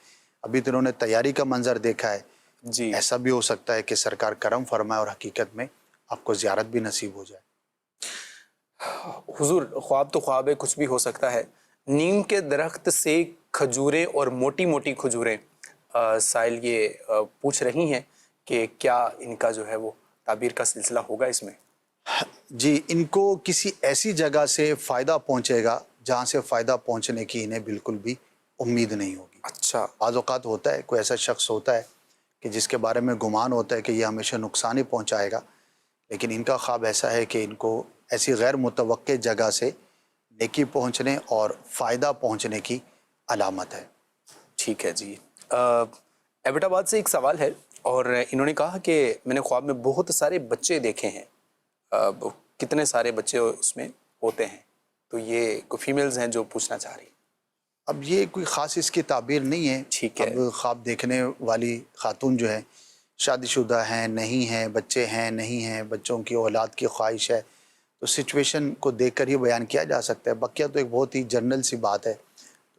ابھی تو انہوں نے تیاری کا منظر دیکھا ہے جی, ایسا بھی ہو سکتا ہے کہ سرکار کرم فرمائے اور حقیقت میں آپ کو زیارت بھی نصیب ہو جائے. حضور خواب تو خواب ہے, کچھ بھی ہو سکتا ہے. نیم کے درخت سے کھجوریں اور موٹی موٹی کھجوریں, سائل یہ پوچھ رہی ہیں کہ کیا ان کا جو ہے وہ تعبیر کا سلسلہ ہوگا اس میں؟ جی, ان کو کسی ایسی جگہ سے فائدہ پہنچے گا جہاں سے فائدہ پہنچنے کی انہیں بالکل بھی امید نہیں ہوگی. اچھا, بعض اوقات ہوتا ہے کوئی ایسا شخص ہوتا ہے کہ جس کے بارے میں گمان ہوتا ہے کہ یہ ہمیشہ نقصان ہی پہنچائے گا, لیکن ان کا خواب ایسا ہے کہ ان کو ایسی غیر متوقع جگہ سے نیکی پہنچنے اور فائدہ پہنچنے کی علامت ہے. ٹھیک ہے جی. ایبٹ آباد سے ایک سوال ہے, اور انہوں نے کہا کہ میں نے خواب میں بہت سارے بچے دیکھے ہیں. کتنے سارے بچے اس میں ہوتے ہیں؟ تو یہ کوئی فیمیلز ہیں جو پوچھنا چاہ رہی ہیں. اب یہ کوئی خاص اس کی تعبیر نہیں ہے. ٹھیک ہے. اب خواب دیکھنے والی خاتون جو ہے شادی شدہ ہیں, نہیں ہیں, بچے ہیں, نہیں ہیں, بچوں کی اولاد کی خواہش ہے, تو سچویشن کو دیکھ کر ہی بیان کیا جا سکتا ہے. بقیہ تو ایک بہت ہی جنرل سی بات ہے,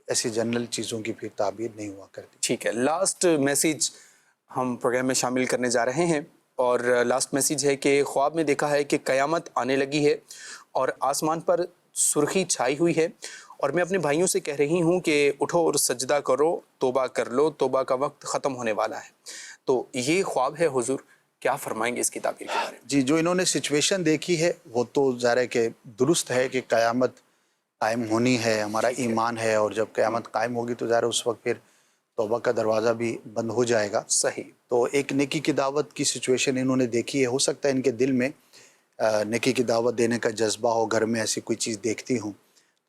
ایسی جنرل چیزوں کی پھر تعبیر نہیں ہوا کرتی. ٹھیک ہے, لاسٹ میسیج ہم پروگرام میں شامل کرنے جا رہے ہیں, اور لاسٹ میسیج ہے کہ خواب میں دیکھا ہے کہ قیامت آنے لگی ہے اور آسمان پر سرخی چھائی ہوئی ہے, اور میں اپنے بھائیوں سے کہہ رہی ہوں کہ اٹھو اور سجدہ کرو, توبہ کر لو, توبہ کا وقت ختم ہونے والا ہے. تو یہ خواب ہے حضور, کیا فرمائیں گے اس کی تعبیر کے بارے میں؟ جی, جو انہوں نے سچویشن دیکھی ہے وہ تو ظاہر ہے کہ درست ہے کہ قیامت قائم ہونی ہے, ہمارا ایمان ہے, اور جب قیامت قائم ہوگی تو ظاہر اس وقت پھر توبہ کا دروازہ بھی بند ہو جائے گا. صحیح. تو ایک نیکی کی دعوت کی سچویشن انہوں نے دیکھی ہے, ہو سکتا ہے ان کے دل میں نیکی کی دعوت دینے کا جذبہ ہو, گھر میں ایسی کوئی چیز دیکھتی ہوں,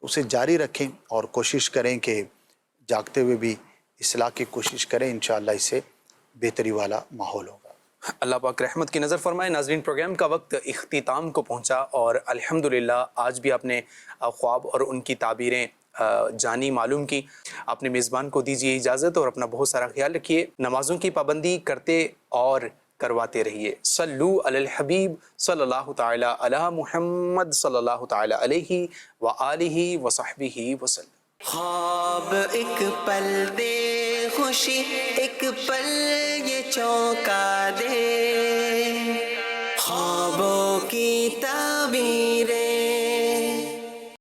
اسے جاری رکھیں اور کوشش کریں کہ جاگتے ہوئے بھی اصلاح کی کوشش کریں, انشاءاللہ اس سے بہتری والا ماحول ہوگا. اللہ پاک رحمت کی نظر فرمائے. ناظرین, پروگرام کا وقت اختتام کو پہنچا, اور الحمدللہ آج بھی آپ نے خواب اور ان کی تعبیریں جانی, معلوم کی. اپنے میزبان کو دیجیے اجازت, اور اپنا بہت سارا خیال رکھیے. نمازوں کی پابندی کرتے اور کرواتے رہیے. صلو علی الحبیب صلی اللہ تعالی علی محمد صلی اللہ تعالی علیہ وآلہ وصحبہ وسلم. خواب ایک پل دے خوشی, ایک پل یہ چونکا دے, خوابوں کی تعبیریں